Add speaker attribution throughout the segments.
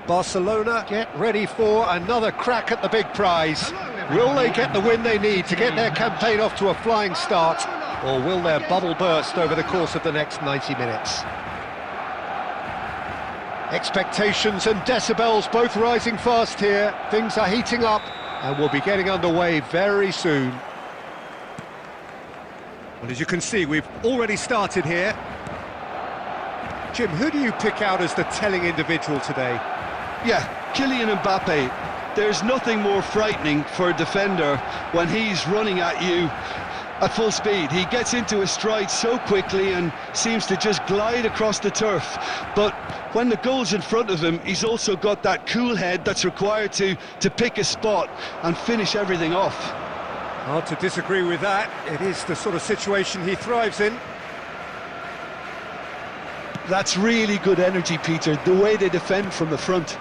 Speaker 1: Barcelona get ready for another crack at the big prize. Will they get the win they need to get their campaign off to a flying start, or will their bubble burst over the course of the next 90 minutes? Expectations and decibels both rising fast here. Things are heating up and we'll be getting underway very soon. Well, as you can see, we've already started here. Jim, who do you pick out as the telling individual today?
Speaker 2: Yeah, Kylian Mbappe. There's nothing more frightening for a defender when he's running at you at full speed. He gets into his stride so quickly and seems to just glide across the turf. But when the goal's in front of him, he's also got that cool head that's required to pick a spot and finish everything off.
Speaker 1: Hard to disagree with that. It is the sort of situation he thrives in.
Speaker 2: That's really good energy, Peter, the way they defend from the front.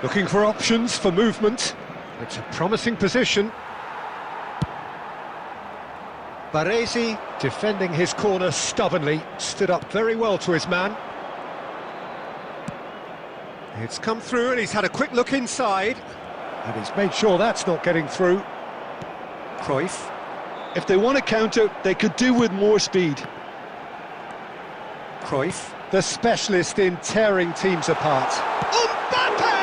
Speaker 1: Looking for options for movement. It's a promising position. Baresi, defending his corner stubbornly, stood up very well to his man. It's come through and he's had a quick look inside. And he's made sure that's not getting through. Cruyff.
Speaker 2: If they want to counter, they could do with more speed.
Speaker 1: Cruyff, the specialist in tearing teams apart. Mbappe!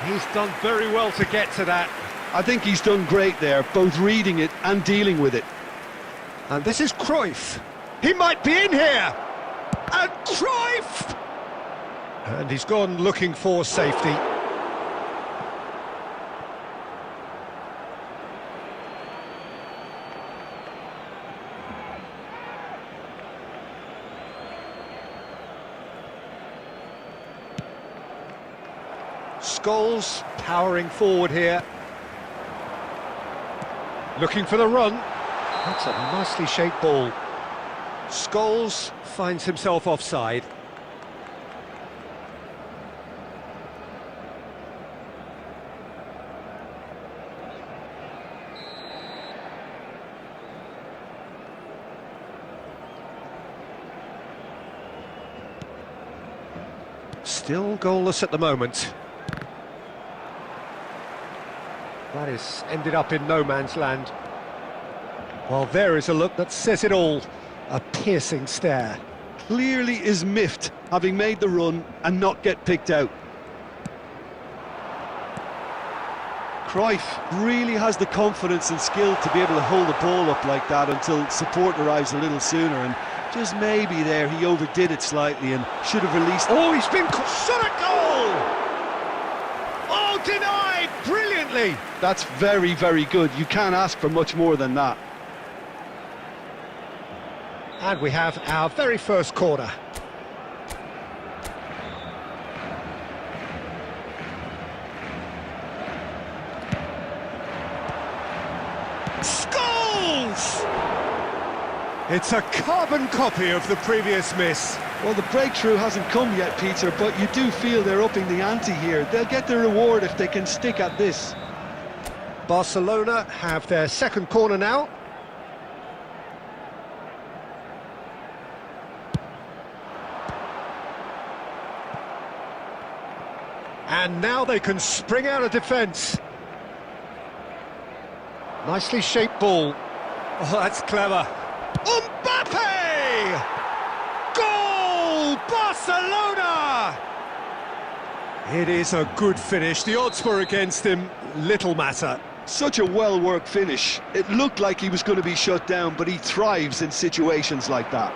Speaker 1: He's done very well to get to that.
Speaker 2: I think he's done great there, both reading it and dealing with it.
Speaker 1: And this is Cruyff. He might be in here! And Cruyff! And he's gone looking for safety. Scholes powering forward here. Looking for the run. That's a nicely shaped ball. Scholes finds himself offside. Still goalless at the moment. That is ended up in no man's land. Well, there is a look that says it all. A piercing stare.
Speaker 2: Clearly is miffed, having made the run and not get picked out. Cruyff really has the confidence and skill to be able to hold the ball up like that until support arrives a little sooner, and just maybe there he overdid it slightly and should have released it.
Speaker 1: Oh, he's been shot at goal! Oh, denied brilliantly!
Speaker 2: That's very, very good. You can't ask for much more than that.
Speaker 1: And we have our very first corner. Scholes! It's a carbon copy of the previous miss.
Speaker 2: Well, the breakthrough hasn't come yet, Peter, but you do feel they're upping the ante here. They'll get the reward if they can stick at this.
Speaker 1: Barcelona have their second corner now. And now they can spring out of defence. Nicely shaped ball. Oh, that's clever. Mbappe! Goal! Barcelona! It is a good finish. The odds were against him. Little matter.
Speaker 2: Such a well-worked finish. It looked like he was going to be shut down, but he thrives in situations like that.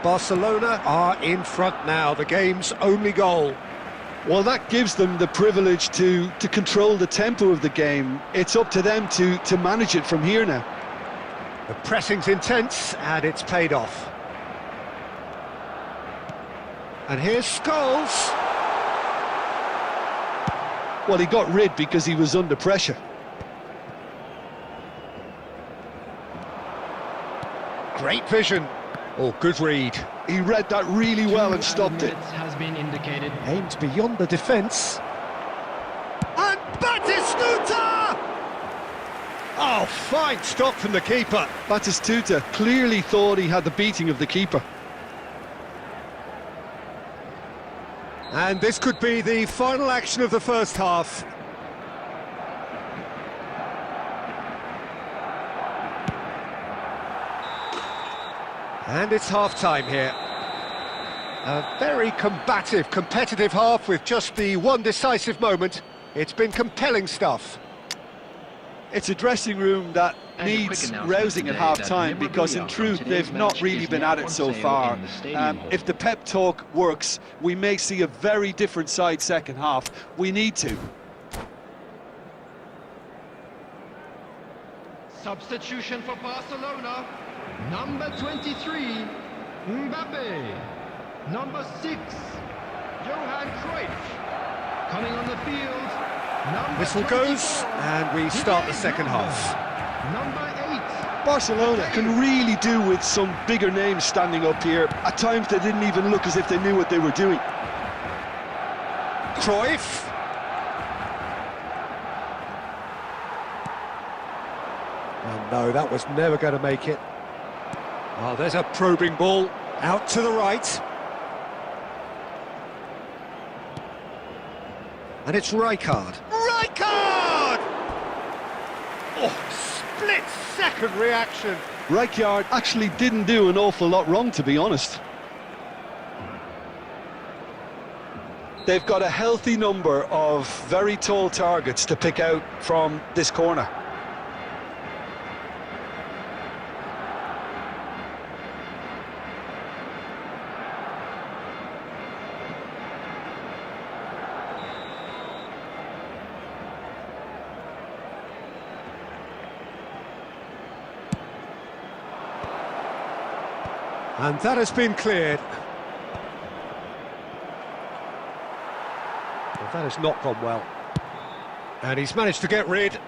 Speaker 1: Barcelona are in front now, the game's only goal.
Speaker 2: Well, that gives them the privilege to control the tempo of the game. It's up to them to manage it from here now.
Speaker 1: The pressing's intense, and it's paid off. And here's Scholes.
Speaker 2: Well, he got rid because he was under pressure.
Speaker 1: Great vision. Oh, good read.
Speaker 2: He read that really well and stopped it.
Speaker 3: Has been indicated.
Speaker 1: Aimed beyond the defence. And Batistuta! Oh, fine stop from the keeper.
Speaker 2: Batistuta clearly thought he had the beating of the keeper.
Speaker 1: And this could be the final action of the first half. And it's half-time here. A very combative, competitive half with just the one decisive moment. It's been compelling stuff.
Speaker 2: It's a dressing room that needs rousing at half-time because in truth they've not really been at it so far. If the pep talk works, we may see a very different side second half. We need to.
Speaker 3: Substitution for Barcelona. Number 23, Mbappe. Number 6, Johan Cruyff. Coming on the field, number
Speaker 1: Whistle
Speaker 3: 24,
Speaker 1: goes, and we start the second half.
Speaker 3: Number 8.
Speaker 2: Barcelona can really do with some bigger names standing up here. At times they didn't even look as if they knew what they were doing.
Speaker 1: Cruyff. Oh no, that was never going to make it. Oh, there's a probing ball out to the right. And it's Rijkaard. Rijkaard! Oh, split-second reaction.
Speaker 2: Rijkaard actually didn't do an awful lot wrong, to be honest. They've got a healthy number of very tall targets to pick out from this corner.
Speaker 1: And that has been cleared. Well, that has not gone well. And he's managed to get rid.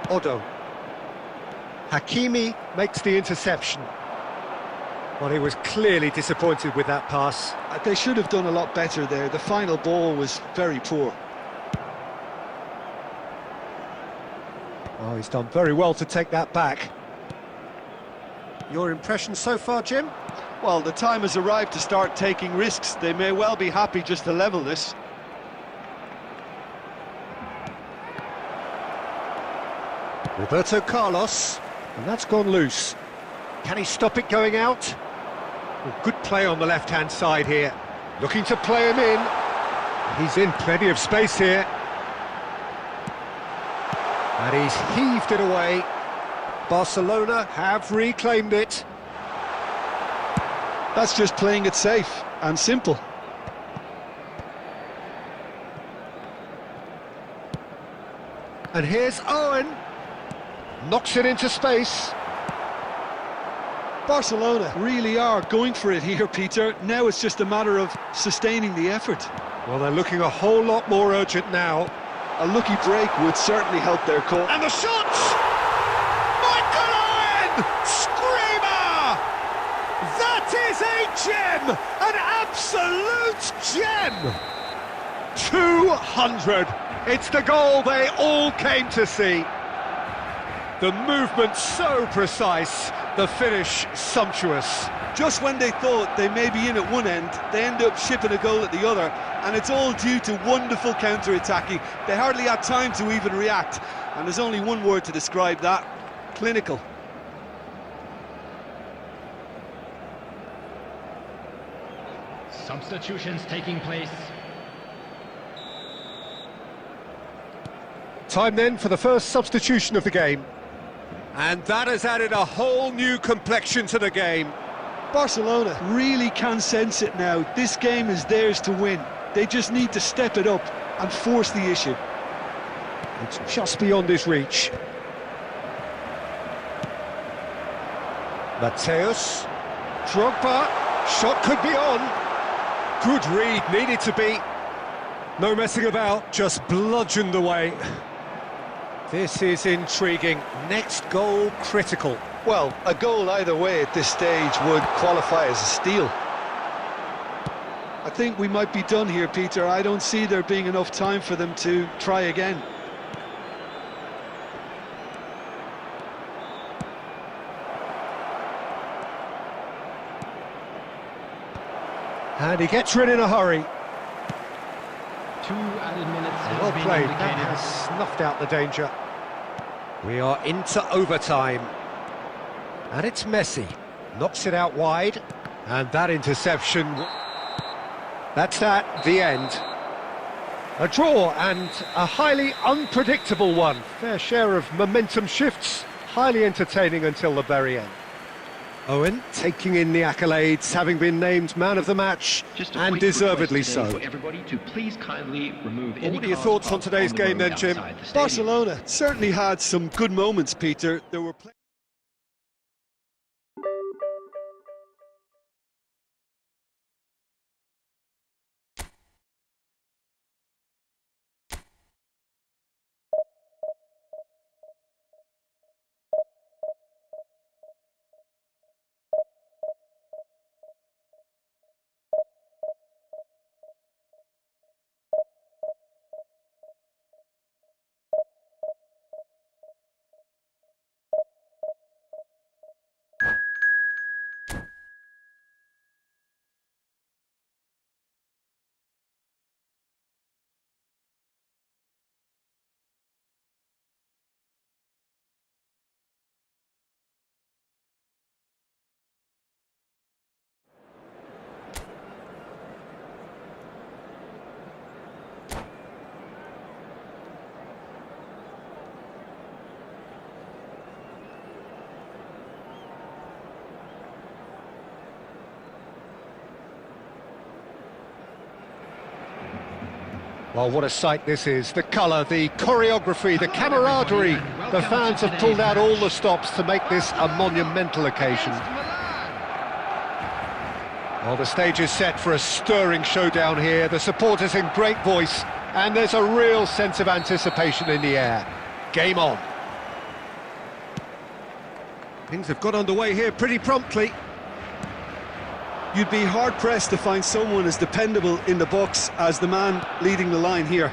Speaker 1: Odo. Hakimi makes the interception. Well, he was clearly disappointed with that pass.
Speaker 2: They should have done a lot better there. The final ball was very poor.
Speaker 1: Oh, he's done very well to take that back. Your impression so far, Jim?
Speaker 2: Well, the time has arrived to start taking risks. They may well be happy just to level this.
Speaker 1: Roberto Carlos, and that's gone loose. Can he stop it going out? Well, good play on the left-hand side here. Looking to play him in. He's in plenty of space here. And he's heaved it away. Barcelona have reclaimed it.
Speaker 2: That's just playing it safe and simple.
Speaker 1: And here's Owen. Knocks it into space.
Speaker 2: Barcelona really are going for it here, Peter. Now it's just a matter of sustaining the effort.
Speaker 1: Well, they're looking a whole lot more urgent now.
Speaker 2: A lucky break would certainly help their cause.
Speaker 1: And the shot! Screamer! That is a gem! An absolute gem! 200! It's the goal they all came to see. The movement so precise, the finish sumptuous.
Speaker 2: Just when they thought they may be in at one end, they end up shipping a goal at the other, and it's all due to wonderful counter-attacking. They hardly had time to even react, and there's only one word to describe that: clinical.
Speaker 3: Substitutions taking place.
Speaker 1: Time then for the first substitution of the game. And that has added a whole new complexion to the game.
Speaker 2: Barcelona really can sense it now. This game is theirs to win. They just need to step it up and force the issue.
Speaker 1: It's just beyond his reach. Mateus. Drogba. Shot could be on. Good read, needed to be. No messing about, just bludgeoned away. This is intriguing. Next goal critical.
Speaker 2: Well, a goal either way at this stage would qualify as a steal. I think we might be done here, Peter. I don't see there being enough time for them to try again.
Speaker 1: And he gets rid in a hurry.
Speaker 3: 2 added minutes has
Speaker 1: Well
Speaker 3: been
Speaker 1: played, that
Speaker 3: indicated.
Speaker 1: has snuffed out the danger. We are into overtime. And it's Messi. Knocks it out wide. And that interception... That's that, the end. A draw and a highly unpredictable one. Fair share of momentum shifts. Highly entertaining until the very end. Owen taking in the accolades, having been named man of the match,
Speaker 4: Just a
Speaker 1: and
Speaker 4: quick
Speaker 1: deservedly
Speaker 4: request today
Speaker 1: so.
Speaker 4: for everybody to please kindly remove any
Speaker 1: What are your
Speaker 4: cars
Speaker 1: thoughts on
Speaker 4: parked
Speaker 1: today's
Speaker 4: the
Speaker 1: game
Speaker 4: road
Speaker 1: then, Jim?
Speaker 4: outside the stadium.
Speaker 2: Barcelona certainly had some good moments, Peter. There were
Speaker 1: Well, what a sight this is. The colour, the choreography, the camaraderie. The fans have pulled out all the stops to make this a monumental occasion. Well, the stage is set for a stirring showdown here. The supporters in great voice, and there's a real sense of anticipation in the air. Game on. Things have got underway here pretty promptly.
Speaker 2: You'd be hard-pressed to find someone as dependable in the box as the man leading the line here.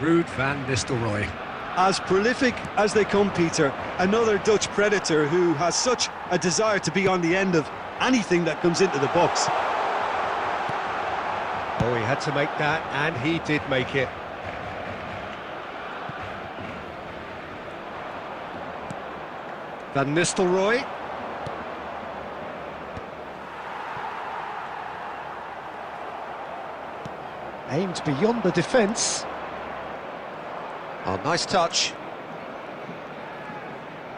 Speaker 1: Ruud van Nistelrooy.
Speaker 2: As prolific as they come, Peter, another Dutch predator who has such a desire to be on the end of anything that comes into the box.
Speaker 1: Oh, he had to make that, and he did make it. Van Nistelrooy. Aimed beyond the defence. Oh, nice touch.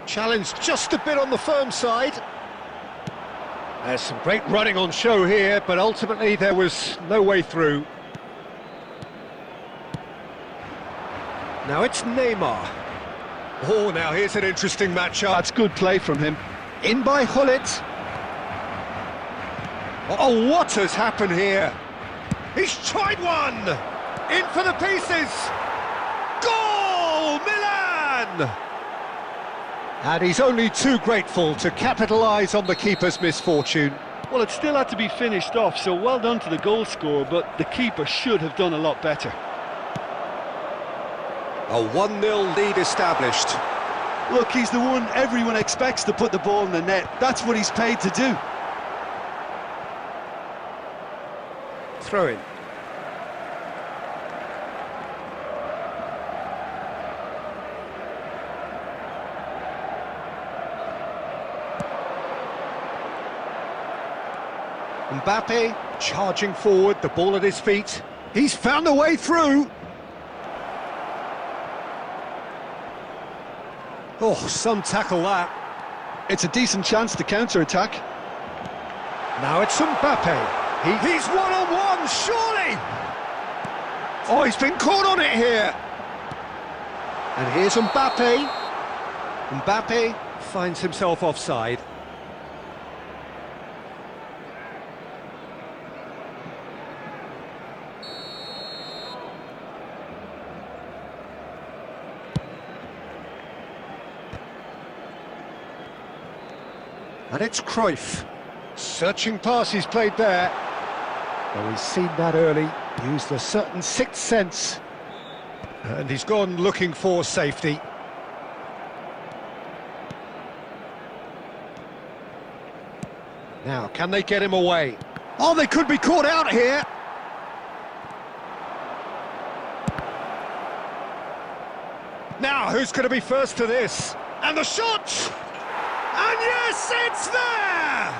Speaker 1: Challenged just a bit on the firm side. There's some great running on show here, but ultimately there was no way through. Now it's Neymar. Oh, now here's an interesting matchup.
Speaker 2: That's good play from him.
Speaker 1: In by Gullit. Oh, what has happened here? He's tried one! In for the pieces! Goal! Milan! And he's only too grateful to capitalise on the keeper's misfortune.
Speaker 2: Well, it still had to be finished off, so well done to the goal scorer, but the keeper should have done a lot better.
Speaker 1: A 1-0 lead established.
Speaker 2: Look, he's the one everyone expects to put the ball in the net. That's what he's paid to do.
Speaker 1: Throw in. Mbappe charging forward, the ball at his feet. He's found a way through. Oh, some tackle that.
Speaker 2: It's a decent chance to counter-attack.
Speaker 1: Now it's Mbappe. He's one-on-one, surely! Oh, he's been caught on it here. And here's Mbappe. Mbappe finds himself offside. And it's Cruyff. Searching pass he's played there. Well, he's seen that early, used a certain sixth sense. And he's gone looking for safety. Now, can they get him away? Oh, they could be caught out here. Now, who's going to be first to this? And the shot! And yes, it's there!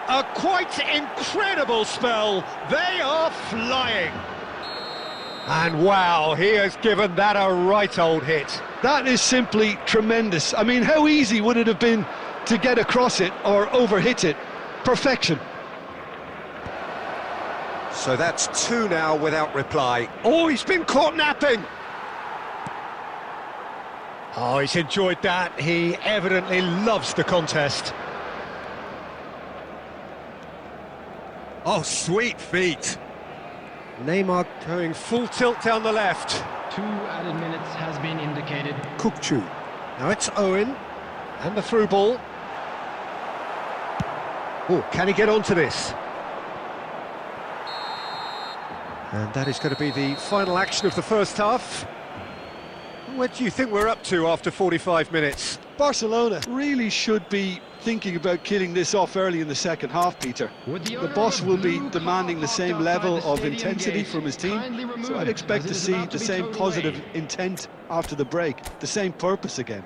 Speaker 1: A quite incredible spell. They are flying. And wow, he has given that a right old hit.
Speaker 2: That is simply tremendous. I mean, how easy would it have been to get across it or overhit it? Perfection.
Speaker 1: So that's two now without reply. Oh, he's been caught napping. Oh, he's enjoyed that. He evidently loves the contest. Oh, sweet feet. Neymar going full tilt down the left.
Speaker 3: 2 added minutes has been indicated.
Speaker 1: Kukçu. Now it's Owen. And the through ball. Oh, can he get onto this? And that is going to be the final action of the first half. What do you think we're up to after 45 minutes?
Speaker 2: Barcelona really should be thinking about killing this off early in the second half, Peter. The boss will be demanding the same level of intensity from his team, so I'd expect to see the same positive intent after the break, the same purpose again.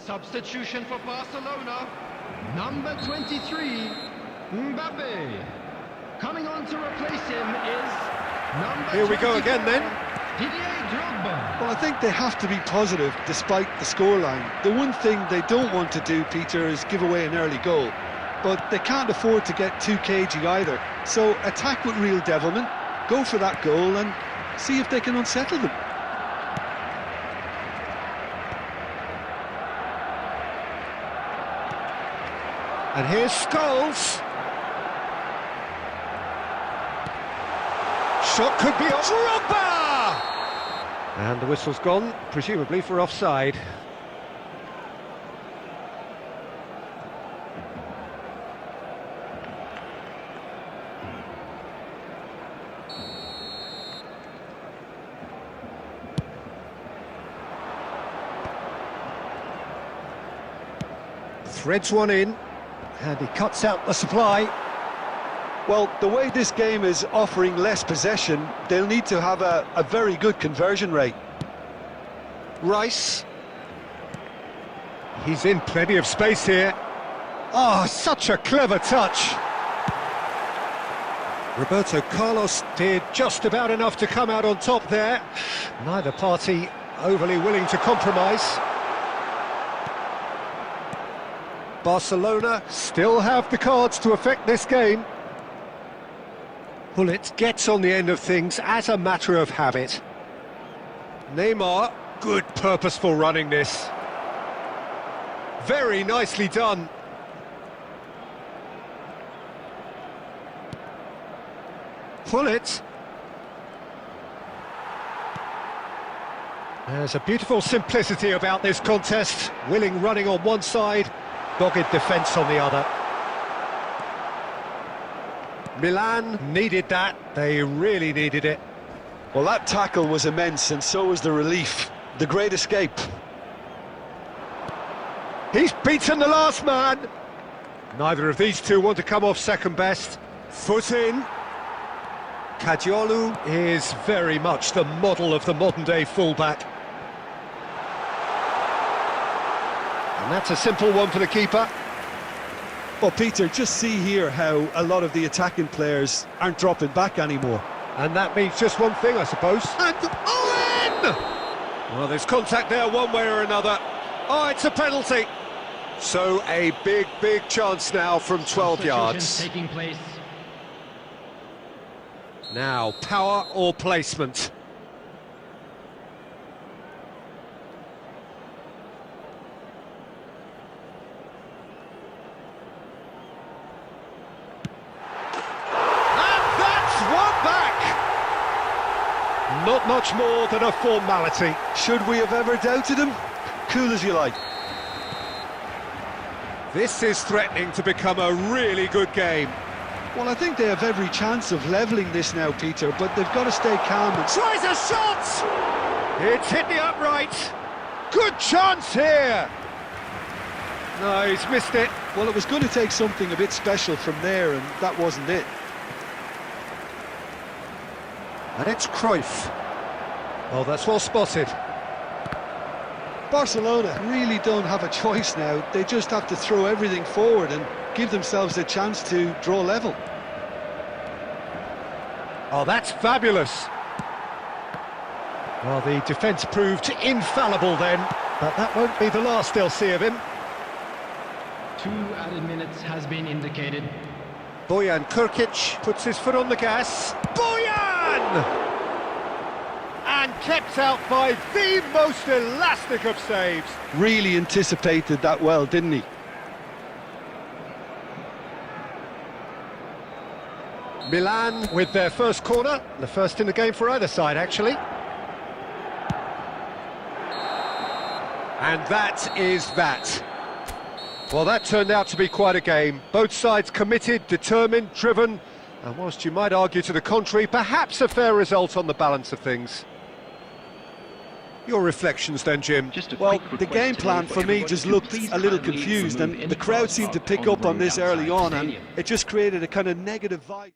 Speaker 3: Substitution for Barcelona. Number 23, Mbappe. Coming on to replace him is number
Speaker 1: Here we go again then.
Speaker 3: Didier Drogba.
Speaker 2: Well, I think they have to be positive despite the scoreline. The one thing they don't want to do, Peter, is give away an early goal. But they can't afford to get too cagey either. So attack with real devilment, go for that goal and see if they can unsettle them.
Speaker 1: And here's Scholes. Shot could be on Drogba! And the whistle's gone, presumably for offside. Threads one in. And he cuts out the supply.
Speaker 2: Well, the way this game is offering less possession, they'll need to have a very good conversion rate.
Speaker 1: Rice. He's in plenty of space here. Oh, such a clever touch. Roberto Carlos did just about enough to come out on top there. Neither party overly willing to compromise. Barcelona still have the cards to affect this game. Bullet gets on the end of things as a matter of habit. Neymar, good purposeful running this. Very nicely done. Bullet. There's a beautiful simplicity about this contest. Willing running on one side, dogged defence on the other. Milan needed that, they really needed it.
Speaker 2: Well, that tackle was immense, and so was the relief. The great escape.
Speaker 1: He's beaten the last man. Neither of these two want to come off second best. Foot in. Cadiolu is very much the model of the modern-day fullback. And that's a simple one for the keeper.
Speaker 2: Well, Peter, just see here how a lot of the attacking players aren't dropping back anymore.
Speaker 1: And that means just one thing, I suppose. And Owen! Well, there's contact there one way or another. Oh, it's a penalty. So a big chance now from 12 yards.
Speaker 3: Taking place.
Speaker 1: Now, power or placement? And that's one back! Not much more than a formality.
Speaker 2: Should we have ever doubted him? Cool as you like.
Speaker 1: This is threatening to become a really good game.
Speaker 2: Well, I think they have every chance of levelling this now, Peter, but they've got to stay calm and...
Speaker 1: Tries a shot! It's hit the upright. Good chance here! No, he's missed it.
Speaker 2: Well, it was going to take something a bit special from there, and that wasn't it.
Speaker 1: And it's Cruyff. Oh, that's well spotted.
Speaker 2: Barcelona really don't have a choice now. They just have to throw everything forward and give themselves a chance to draw level.
Speaker 1: Oh, that's fabulous. Well, the defence proved infallible then, but that won't be the last they'll see of him.
Speaker 3: 2 added minutes has been indicated.
Speaker 1: Bojan Krkić puts his foot on the gas. Bojan! And kept out by the most elastic of saves.
Speaker 2: Really anticipated that well, didn't he?
Speaker 1: Milan with their first corner, the first in the game for either side, actually. And that is that. Well, that turned out to be quite a game. Both sides committed, determined, driven, and whilst you might argue to the contrary, perhaps a fair result on the balance of things. Your reflections then, Jim?
Speaker 2: Well, the game plan for me just looked a little confused, and the crowd seemed to pick up on this early on, and it just created a kind of negative vibe.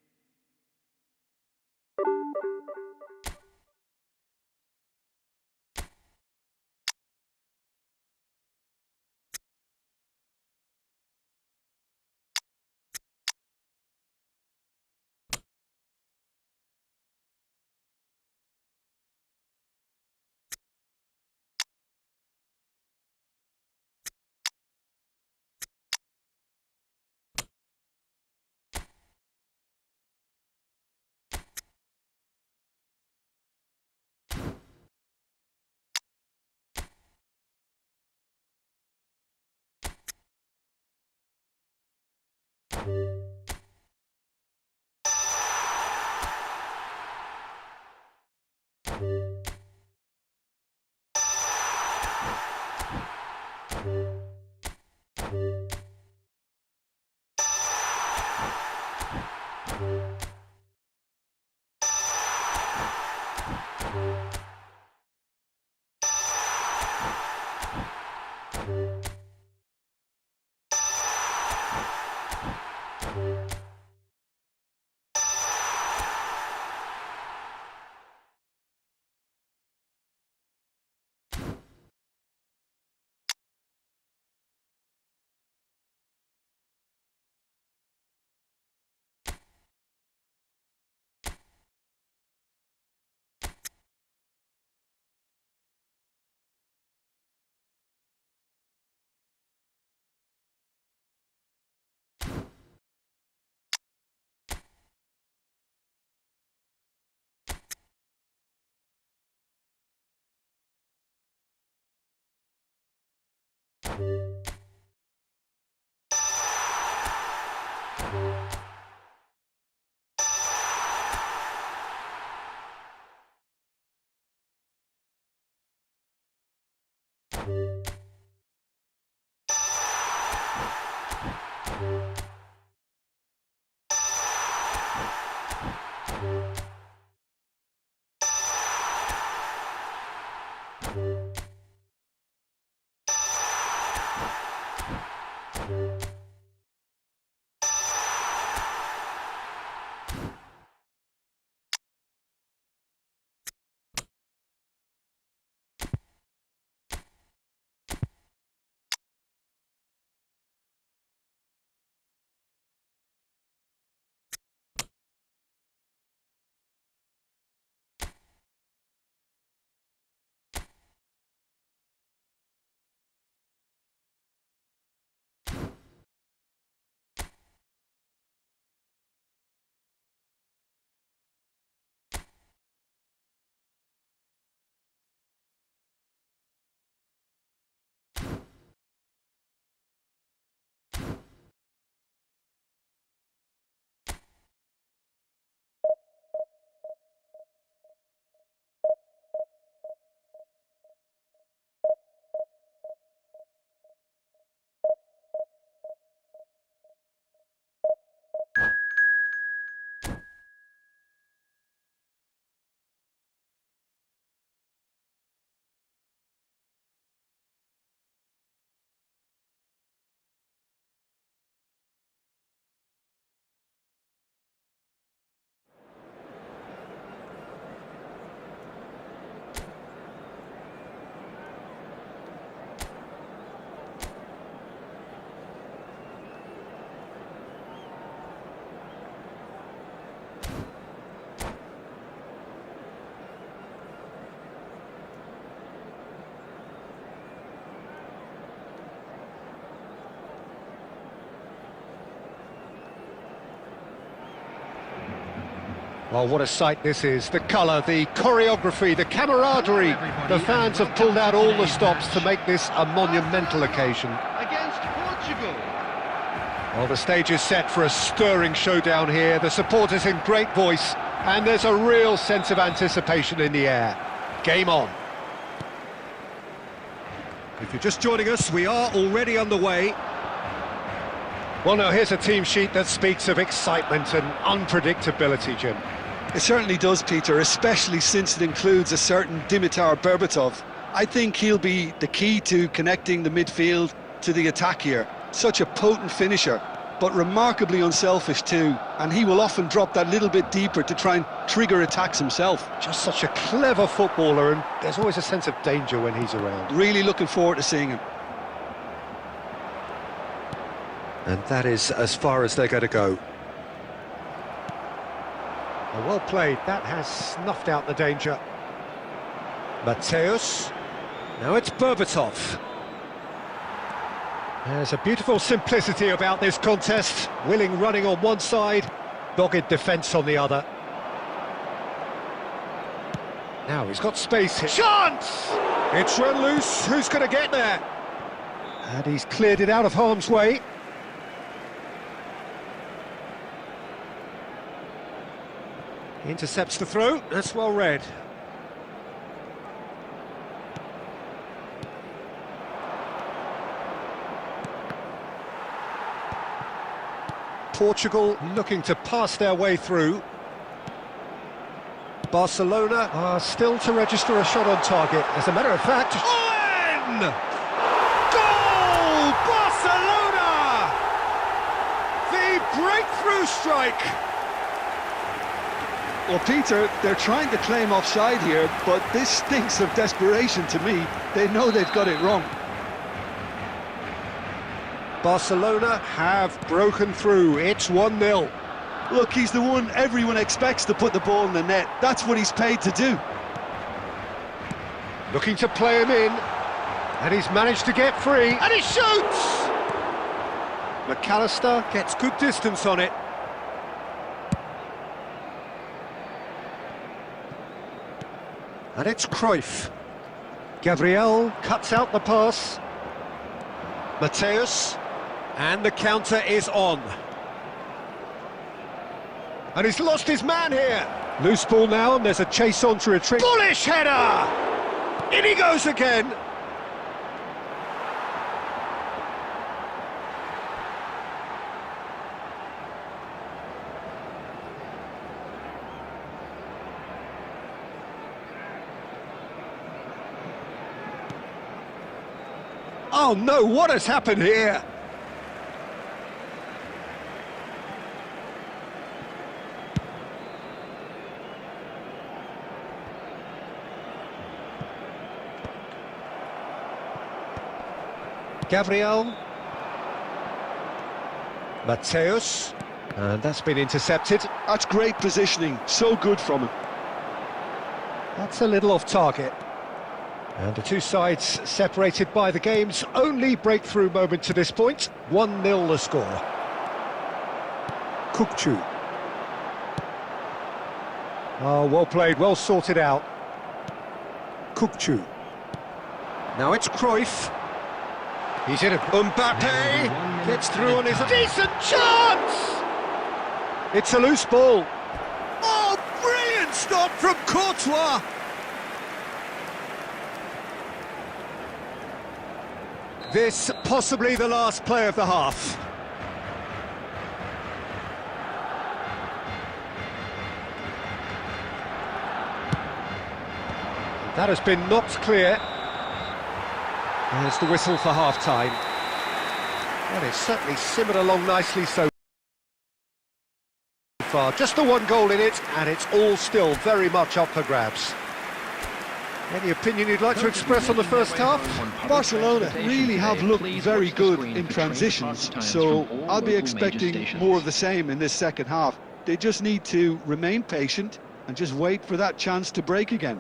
Speaker 1: Well, what a sight this is. The colour, the choreography, the camaraderie. The fans have pulled out all the stops to make this a monumental occasion.
Speaker 2: Against Portugal.
Speaker 1: Well, the stage is set for a stirring showdown here. The supporters in great voice, and there's a real sense of anticipation in the air. Game on. If you're just joining us, we are already underway. Well, now, here's a team sheet that speaks of excitement and unpredictability, Jim.
Speaker 2: It certainly does, Peter, especially since it includes a certain Dimitar Berbatov. I think he'll be the key to connecting the midfield to the attack here. Such a potent finisher, but remarkably unselfish too, and he will often drop that little bit deeper to try and trigger attacks himself.
Speaker 1: Just such a clever footballer, and there's always a sense of danger when he's around.
Speaker 2: Really looking forward to seeing him.
Speaker 1: And that is as far as they're going to go. Well played, that has snuffed out the danger. Mateus, now it's Berbatov. There's a beautiful simplicity about this contest. Willing running on one side, dogged defence on the other. Now he's got space here. Chance! It's run loose, who's going to get there? And he's cleared it out of harm's way. Intercepts the throw, that's well read. Portugal looking to pass their way through. Barcelona are still to register a shot on target. As a matter of fact... Owen! Goal! Barcelona! The breakthrough strike!
Speaker 2: Well, Peter, they're trying to claim offside here, but this stinks of desperation to me. They know they've got it wrong.
Speaker 1: Barcelona have broken through. It's 1-0.
Speaker 2: Look, he's the one everyone expects to put the ball in the net. That's what he's paid to do.
Speaker 1: Looking to play him in, and he's managed to get free, and he shoots! McAllister gets good distance on it. And it's Cruyff. Gabriel cuts out the pass. Mateus, and the counter is on. And he's lost his man here. Loose ball now, and there's a chase on to retrieve. Bullish header! In he goes again. Oh no, what has happened here? Gabriel. Mateus. And that's been intercepted.
Speaker 2: That's great positioning, so good from him.
Speaker 1: That's a little off target. And the two sides separated by the game's only breakthrough moment to this point. 1-0 the score. Kukçu. Oh, well played, well sorted out. Kukçu. Now it's Cruyff. He's in it. Mbappe gets through on his decent chance! It's a loose ball. Oh, brilliant stop from Courtois! This possibly the last play of the half. That has been knocked clear. There's the whistle for half-time. Well, it's certainly simmered along nicely so far. Just the one goal in it, and it's all still very much up for grabs. Any opinion you'd like to express on the first half?
Speaker 2: Barcelona really have looked very good in transitions, so I'll be expecting more of the same in this second half. They just need to remain patient and just wait for that chance to break again.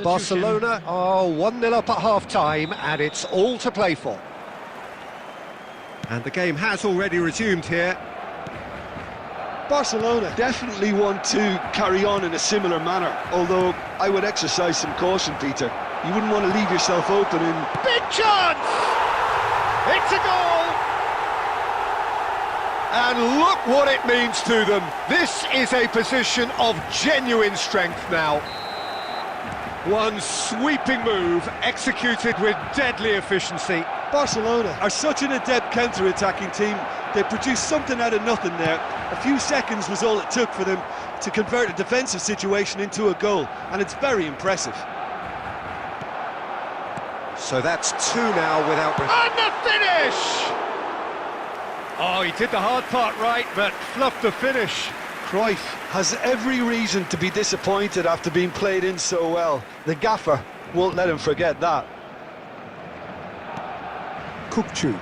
Speaker 1: Barcelona are 1-0 up at half-time, and it's all to play for. And the game has already resumed here.
Speaker 2: Barcelona definitely want to carry on in a similar manner, although I would exercise some caution, Peter. You wouldn't want to leave yourself open in...
Speaker 1: Big chance! It's a goal! And look what it means to them. This is a position of genuine strength now. One sweeping move, executed with deadly efficiency.
Speaker 2: Barcelona are such an adept counter-attacking team. They produced something out of nothing there. A few seconds was all it took for them to convert a defensive situation into a goal, and it's very impressive.
Speaker 1: So that's two now without... And the finish! Oh, he did the hard part right, but fluffed the finish.
Speaker 2: Cruyff has every reason to be disappointed after being played in so well. The gaffer won't let him forget that.
Speaker 1: Kukçu.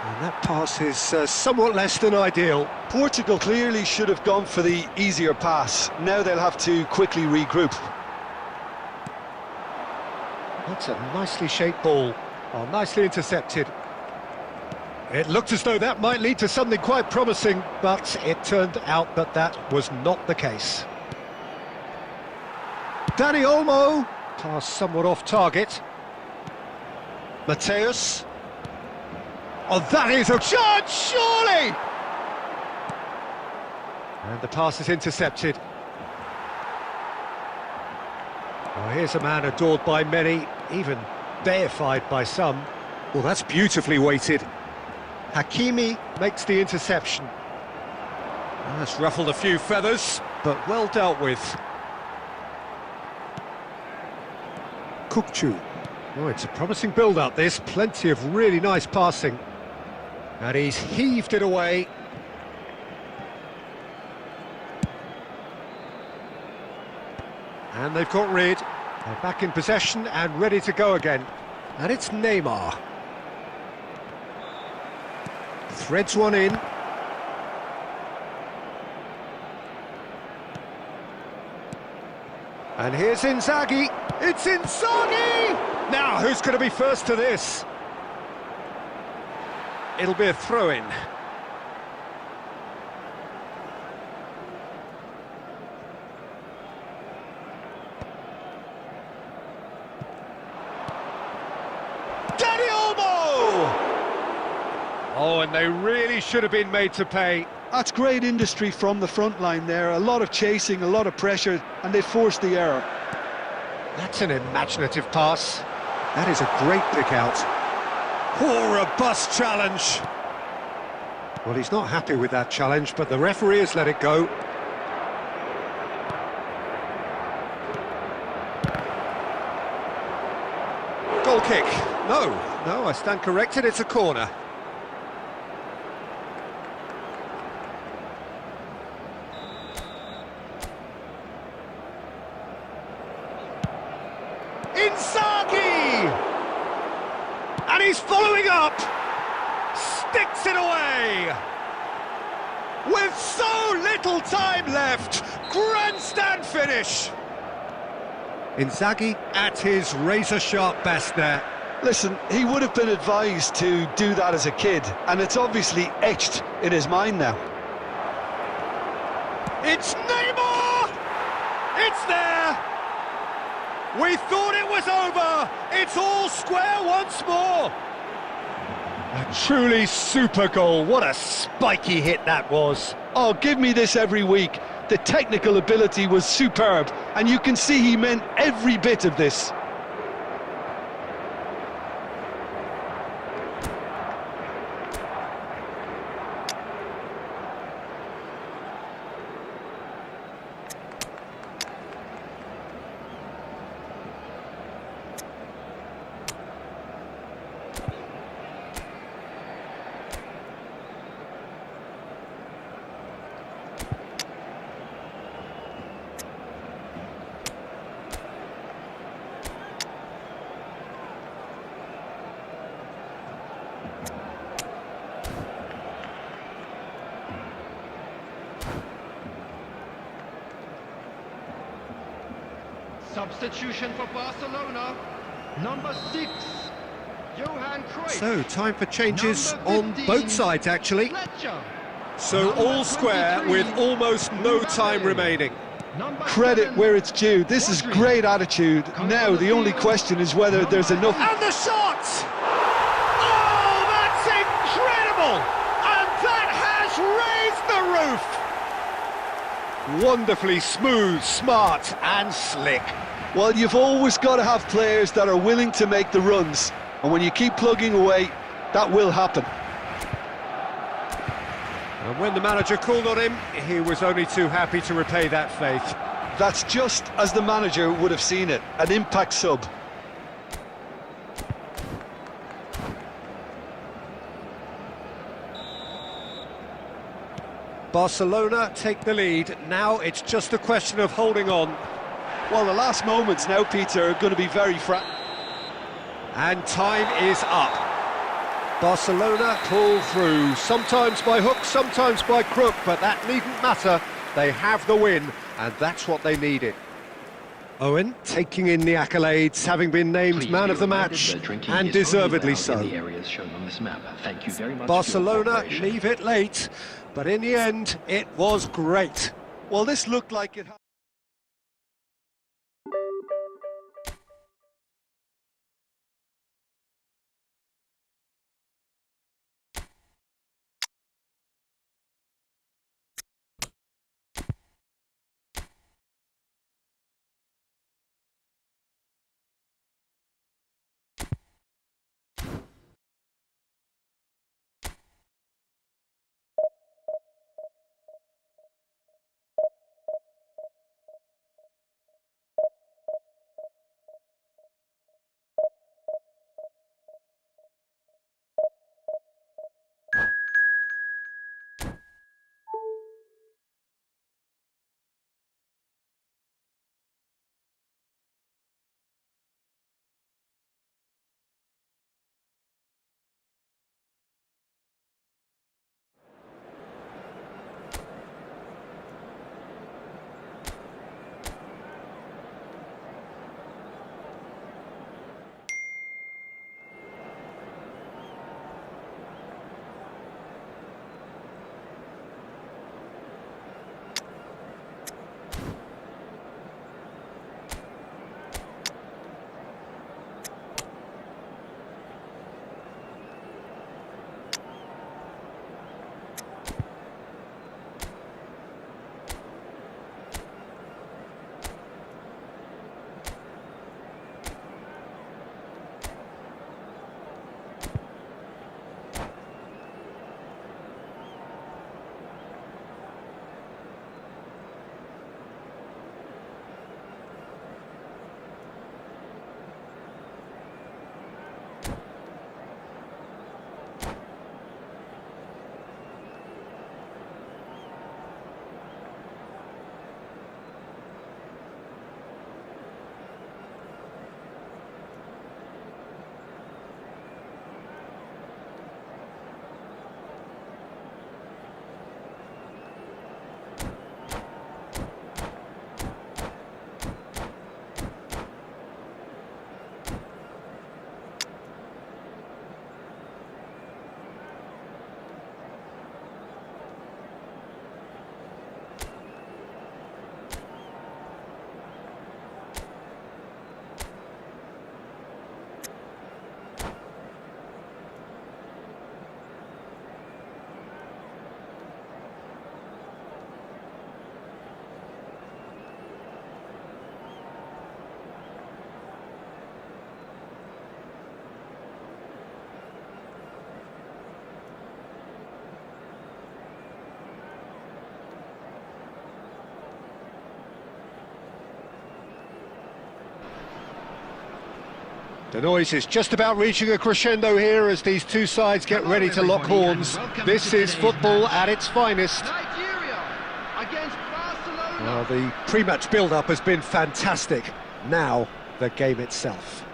Speaker 1: And that pass is somewhat less than ideal.
Speaker 2: Portugal clearly should have gone for the easier pass. Now they'll have to quickly regroup.
Speaker 1: That's a nicely shaped ball. Oh, nicely intercepted. It looked as though that might lead to something quite promising, but it turned out that that was not the case. Dani Olmo, pass somewhat off target. Mateus. Oh, that is a chance, surely! And the pass is intercepted. Oh, here's a man adored by many, even deified by some. Well, that's beautifully weighted. Hakimi makes the interception. That's ruffled a few feathers, but well dealt with. Kukçu. Oh, it's a promising build-up, this. Plenty of really nice passing. And he's heaved it away. And they've got rid. They're back in possession and ready to go again. And it's Neymar. Threads one in. And here's Inzaghi. It's Inzaghi! Now, who's going to be first to this? It'll be a throw-in. Dani Olmo! Oh, and they really should have been made to pay.
Speaker 2: That's great industry from the front line there. A lot of chasing, a lot of pressure, and they forced the error.
Speaker 1: That's an imaginative pass. That is a great pick out. Oh, robust challenge. Well, he's not happy with that challenge, but the referee has let it go. Goal kick. No, I stand corrected, it's a corner. Inzaghi! And he's following up! Sticks it away! With so little time left! Grandstand finish! Inzaghi at his razor-sharp best there.
Speaker 2: Listen, he would have been advised to do that as a kid, and it's obviously etched in his mind now.
Speaker 1: It's Neymar! It's there! We thought it was over! It's all square once more! A truly super goal. What a spiky hit that was.
Speaker 2: Oh, give me this every week. The technical ability was superb, and you can see he meant every bit of this.
Speaker 3: Substitution for Barcelona, number 6.
Speaker 1: So, time for changes on both sides, actually. So, all square with almost no time remaining.
Speaker 2: Credit where it's due. This is great attitude. Now, the only question is whether there's enough...
Speaker 1: And the shot! Oh, that's incredible! And that has raised the roof! Wonderfully smooth, smart and slick.
Speaker 2: Well, you've always got to have players that are willing to make the runs. And when you keep plugging away, that will happen.
Speaker 1: And when the manager called on him, he was only too happy to repay that faith.
Speaker 2: That's just as the manager would have seen it, an impact sub.
Speaker 1: Barcelona take the lead. Now it's just a question of holding on.
Speaker 2: Well, the last moments now, Peter, are going to be very
Speaker 1: And time is up. Barcelona pull through, sometimes by hook, sometimes by crook, but that needn't matter. They have the win, and that's what they needed. Owen taking in the accolades, having been named man of the match, and deservedly so.
Speaker 4: Thank you very much.
Speaker 1: Barcelona leave it late, but in the end, it was great.
Speaker 2: Well, this looked like it...
Speaker 1: The noise is just about reaching a crescendo here as these two sides get ready to lock horns. This is football at its finest. Well, the pre-match build-up has been fantastic. Now, the game itself.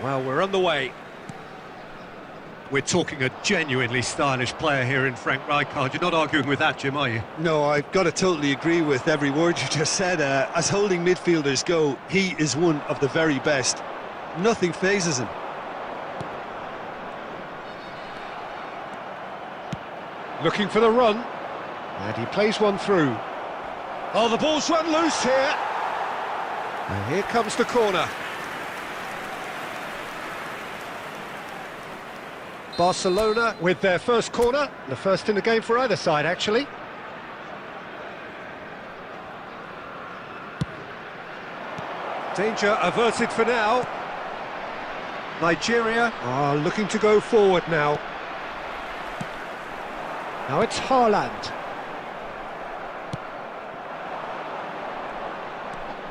Speaker 1: Well, we're on the way. We're talking a genuinely stylish player here in Frank Rijkaard. You're not arguing with that, Jim, are you?
Speaker 2: No, I've got to totally agree with every word you just said. As holding midfielders go, he is one of the very best. Nothing phases him.
Speaker 1: Looking for the run. And he plays one through. Oh, the ball's run loose here. And here comes the corner. Barcelona with their first corner. The first in the game for either side, actually. Danger averted for now. Nigeria are looking to go forward now. Now it's Haaland.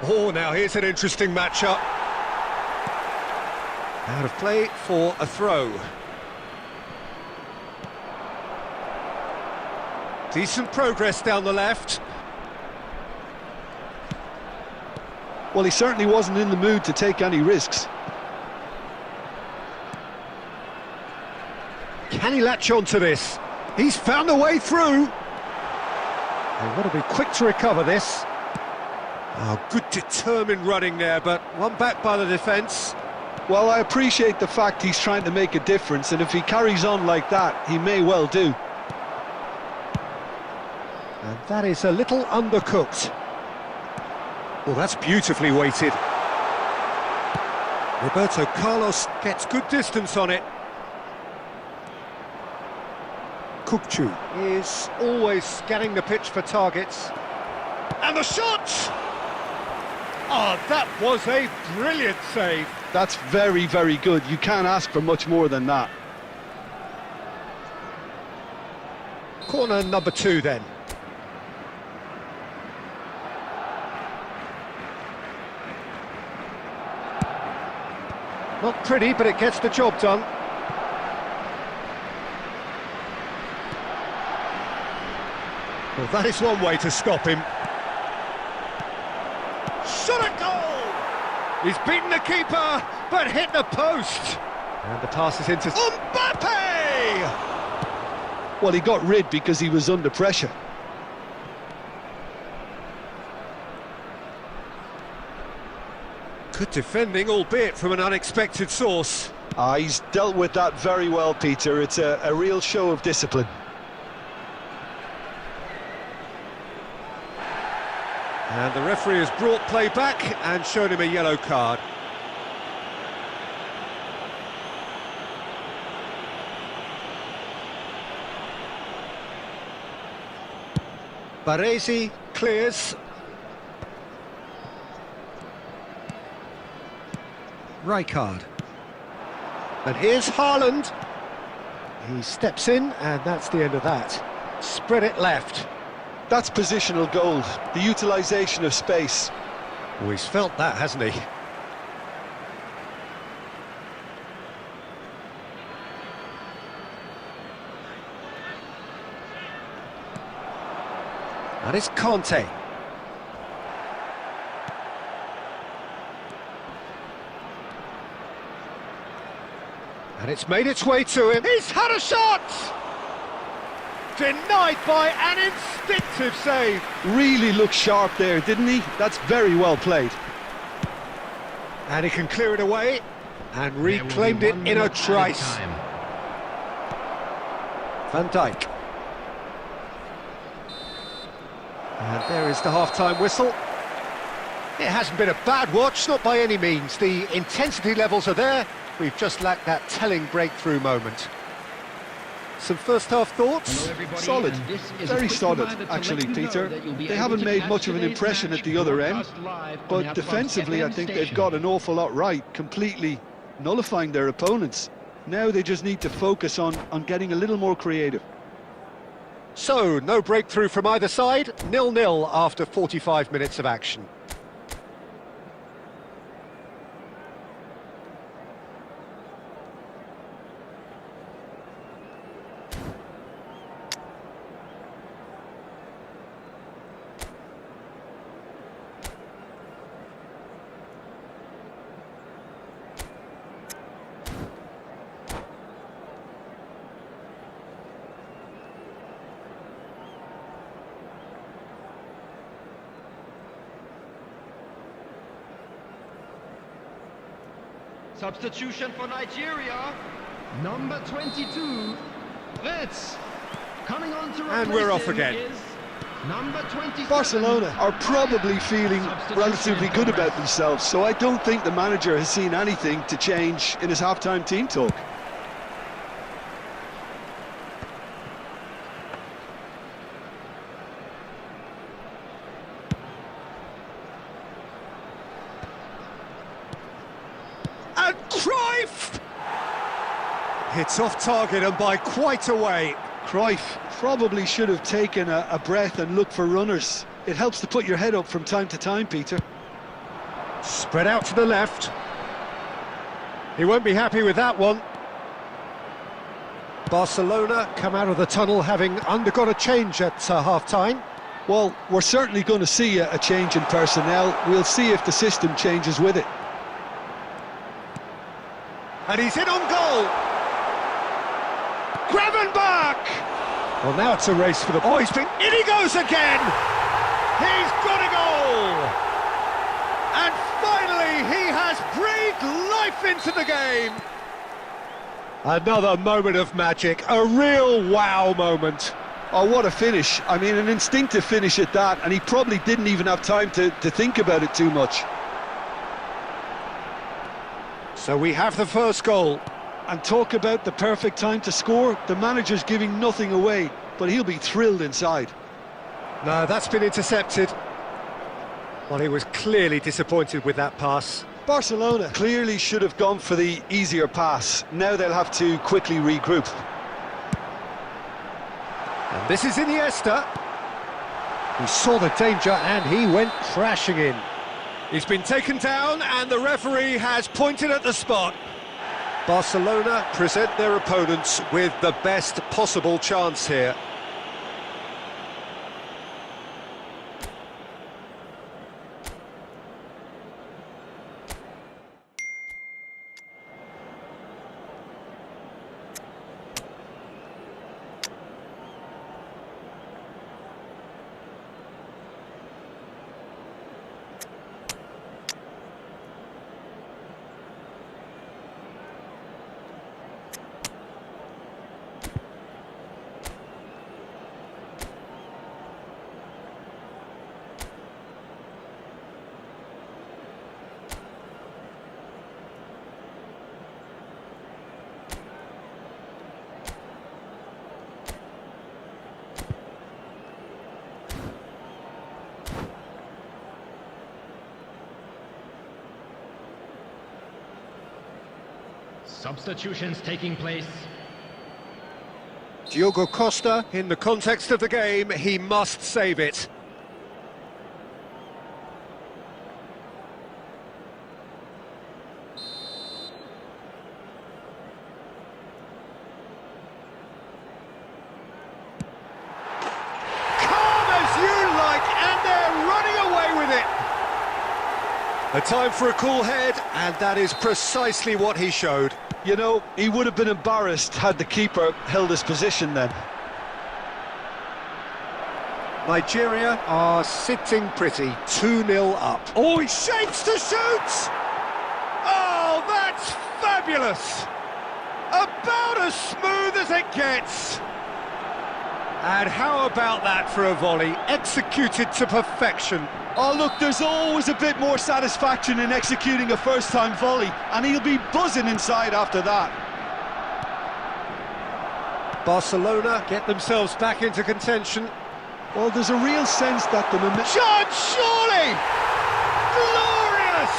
Speaker 1: Oh, now here's an interesting matchup. Out of play for a throw. Decent progress down the left.
Speaker 2: Well, he certainly wasn't in the mood to take any risks.
Speaker 1: Can he latch on to this? He's found a way through. They've got to be quick to recover this. Oh, good determined running there, but one back by the defence.
Speaker 2: Well, I appreciate the fact he's trying to make a difference, and if he carries on like that, he may well do.
Speaker 1: And that is a little undercooked. Well, that's beautifully weighted. Roberto Carlos gets good distance on it. Kukçu is always scanning the pitch for targets. And the shot! Oh, that was a brilliant save.
Speaker 2: That's very, very good. You can't ask for much more than that.
Speaker 1: Corner number 2 then. Not pretty, but it gets the job done. Well, that is one way to stop him. Shot at goal! He's beaten the keeper, but hit the post. And the pass is into Mbappe!
Speaker 2: Well, he got rid because he was under pressure.
Speaker 1: Good defending, albeit from an unexpected source.
Speaker 2: He's dealt with that very well, Peter. It's a real show of discipline.
Speaker 1: And the referee has brought play back and shown him a yellow card. Baresi clears. Rijkaard. And here's Haaland. He steps in, and that's the end of that. Spread it left.
Speaker 2: That's positional goal, the utilisation of space.
Speaker 1: Oh, he's felt that, hasn't he? And it's Conte. And it's made its way to him. He's had a shot! Denied by an instinctive save.
Speaker 2: Really looked sharp there, didn't he? That's very well played.
Speaker 1: And he can clear it away and reclaimed it in a trice. Van Dijk. And there is the half-time whistle. It hasn't been a bad watch, not by any means. The intensity levels are there. We've just lacked that telling breakthrough moment. Some first-half thoughts?
Speaker 2: Solid, very solid, actually, Peter. They haven't made much of an impression at the other end, but defensively I think they've got an awful lot right, completely nullifying their opponents. Now they just need to focus on getting a little more creative.
Speaker 1: So, no breakthrough from either side, 0-0 after 45 minutes of action.
Speaker 3: Substitution for Nigeria. Number 22, Fritz. Coming on to replace
Speaker 1: And we're off
Speaker 3: him
Speaker 1: again.
Speaker 3: is number 27.
Speaker 2: Barcelona are probably feeling relatively good about themselves, so I don't think the manager has seen anything to change in his half-time team talk.
Speaker 1: And Cruyff! Hits off target and by quite a way.
Speaker 2: Cruyff probably should have taken a breath and looked for runners. It helps to put your head up from time to time, Peter.
Speaker 1: Spread out to the left. He won't be happy with that one. Barcelona come out of the tunnel having undergone a change at half-time.
Speaker 2: Well, we're certainly going to see a change in personnel. We'll see if the system changes with it.
Speaker 1: And he's in on goal. Gravenberch! Well, now it's a race for the... Oh, he's been... In he goes again! He's got a goal! And finally, he has breathed life into the game! Another moment of magic, a real wow moment.
Speaker 2: Oh, what a finish. I mean, an instinctive finish at that, and he probably didn't even have time to think about it too much.
Speaker 1: So we have the first goal.
Speaker 2: And talk about the perfect time to score. The manager's giving nothing away, but he'll be thrilled inside.
Speaker 1: No, that's been intercepted. Well, he was clearly disappointed with that pass.
Speaker 2: Barcelona clearly should have gone for the easier pass. Now they'll have to quickly regroup.
Speaker 1: And this is Iniesta. He saw the danger and he went crashing in. He's been taken down and the referee has pointed at the spot. Barcelona present their opponents with the best possible chance here.
Speaker 3: Substitutions taking place.
Speaker 1: Diogo Costa, in the context of the game, he must save it. Calm as you like, and they're running away with it. A time for a cool head, and that is precisely what he showed.
Speaker 2: You know, he would have been embarrassed had the keeper held his position then.
Speaker 1: Nigeria are sitting pretty, 2-0 up. Oh, he shapes to shoot! Oh, that's fabulous! About as smooth as it gets. And how about that for a volley, executed to perfection.
Speaker 2: Oh, look, there's always a bit more satisfaction in executing a first-time volley, and he'll be buzzing inside after that.
Speaker 1: Barcelona get themselves back into contention.
Speaker 2: Well, there's a real sense that the momentum...
Speaker 1: John, surely! Glorious!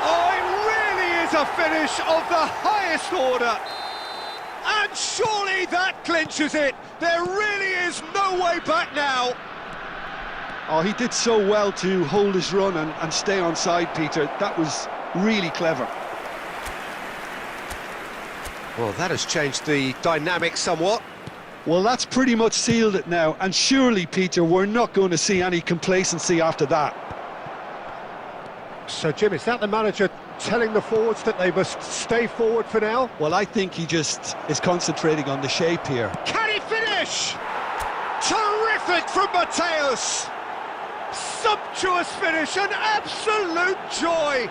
Speaker 1: Oh, it really is a finish of the highest order. And surely that clinches it. There really is no way back now.
Speaker 2: Oh, he did so well to hold his run and stay on side, Peter. That was really clever.
Speaker 1: Well, that has changed the dynamic somewhat.
Speaker 2: Well, that's pretty much sealed it now. And surely, Peter, we're not going to see any complacency after that.
Speaker 1: So, Jim, is that the manager telling the forwards that they must stay forward for now?
Speaker 2: Well, I think he just is concentrating on the shape here.
Speaker 1: Can he finish? Terrific from Mateus! Sumptuous finish, an absolute joy!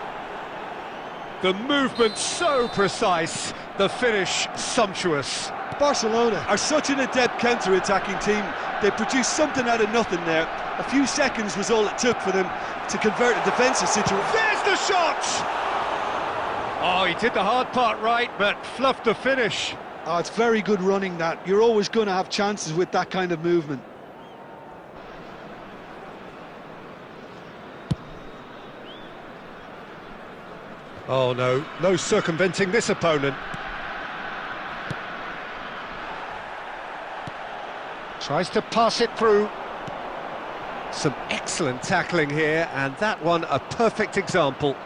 Speaker 1: The movement so precise, the finish sumptuous.
Speaker 2: Barcelona are such an adept counter-attacking team. They produced something out of nothing there. A few seconds was all it took for them to convert a defensive situation.
Speaker 1: There's the shot! Oh, he did the hard part right, but fluffed the finish.
Speaker 2: Oh, it's very good running that. You're always going to have chances with that kind of movement.
Speaker 1: Oh no, no circumventing this opponent. Tries to pass it through. Some excellent tackling here, and that one a perfect example.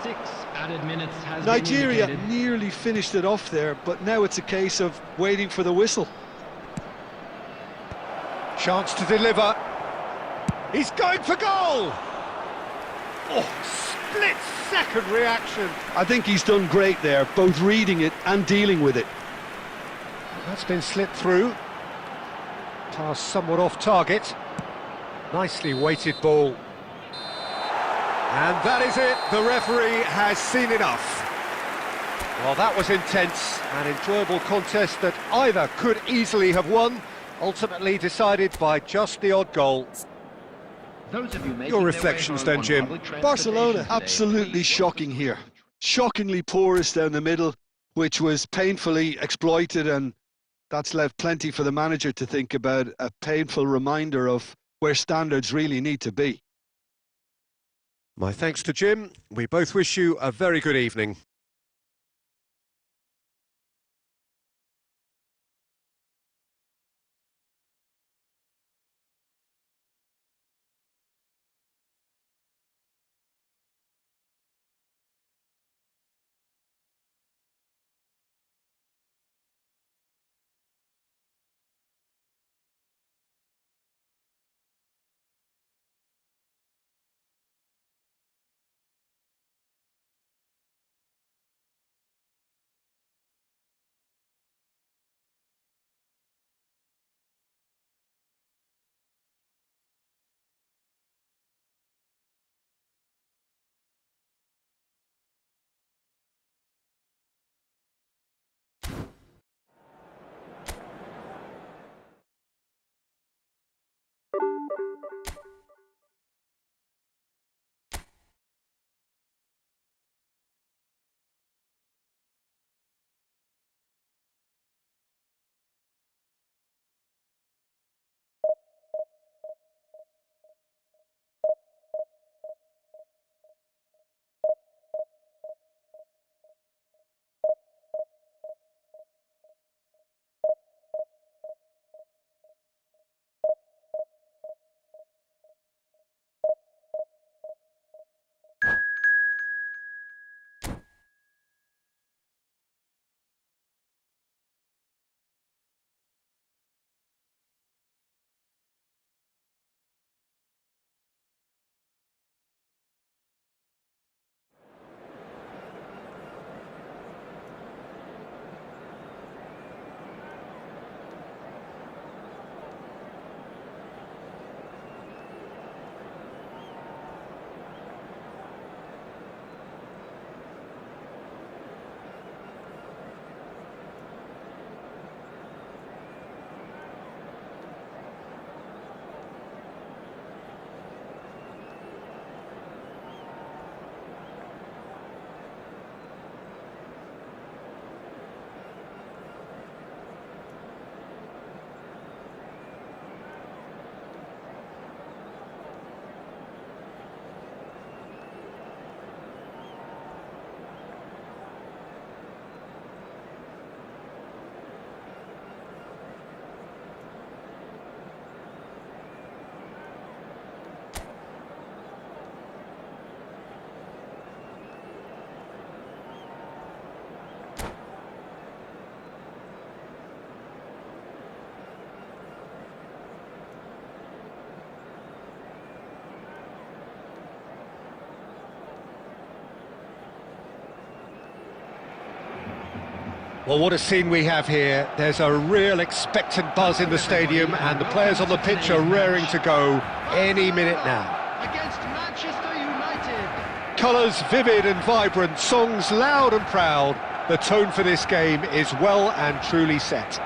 Speaker 3: 6 added minutes has been
Speaker 2: Nigeria
Speaker 3: indicated.
Speaker 2: nearly finished it off there, but now it's a case of waiting for the whistle.
Speaker 1: Chance to deliver. He's going for goal! Oh, split-second reaction.
Speaker 2: I think he's done great there, both reading it and dealing with it.
Speaker 1: That's been slipped through. Pass somewhat off target. Nicely weighted ball. And that is it. The referee has seen enough. Well, that was intense. An enjoyable contest that either could easily have won, ultimately decided by just the odd goal.
Speaker 4: Those of you making
Speaker 1: Your
Speaker 4: their way
Speaker 1: reflections
Speaker 4: home
Speaker 1: then,
Speaker 4: on
Speaker 1: Jim.
Speaker 4: public transportation
Speaker 2: Barcelona,
Speaker 4: today,
Speaker 2: absolutely
Speaker 4: please
Speaker 2: shocking here. Shockingly porous down the middle, which was painfully exploited, and that's left plenty for the manager to think about. A painful reminder of where standards really need to be.
Speaker 1: My thanks to Jim. We both wish you a very good evening. Well, what a scene we have here. There's a real expectant buzz in the stadium, and the players on the pitch are raring to go any minute now.
Speaker 3: Against Manchester United.
Speaker 1: Colours vivid and vibrant, songs loud and proud. The tone for this game is well and truly set.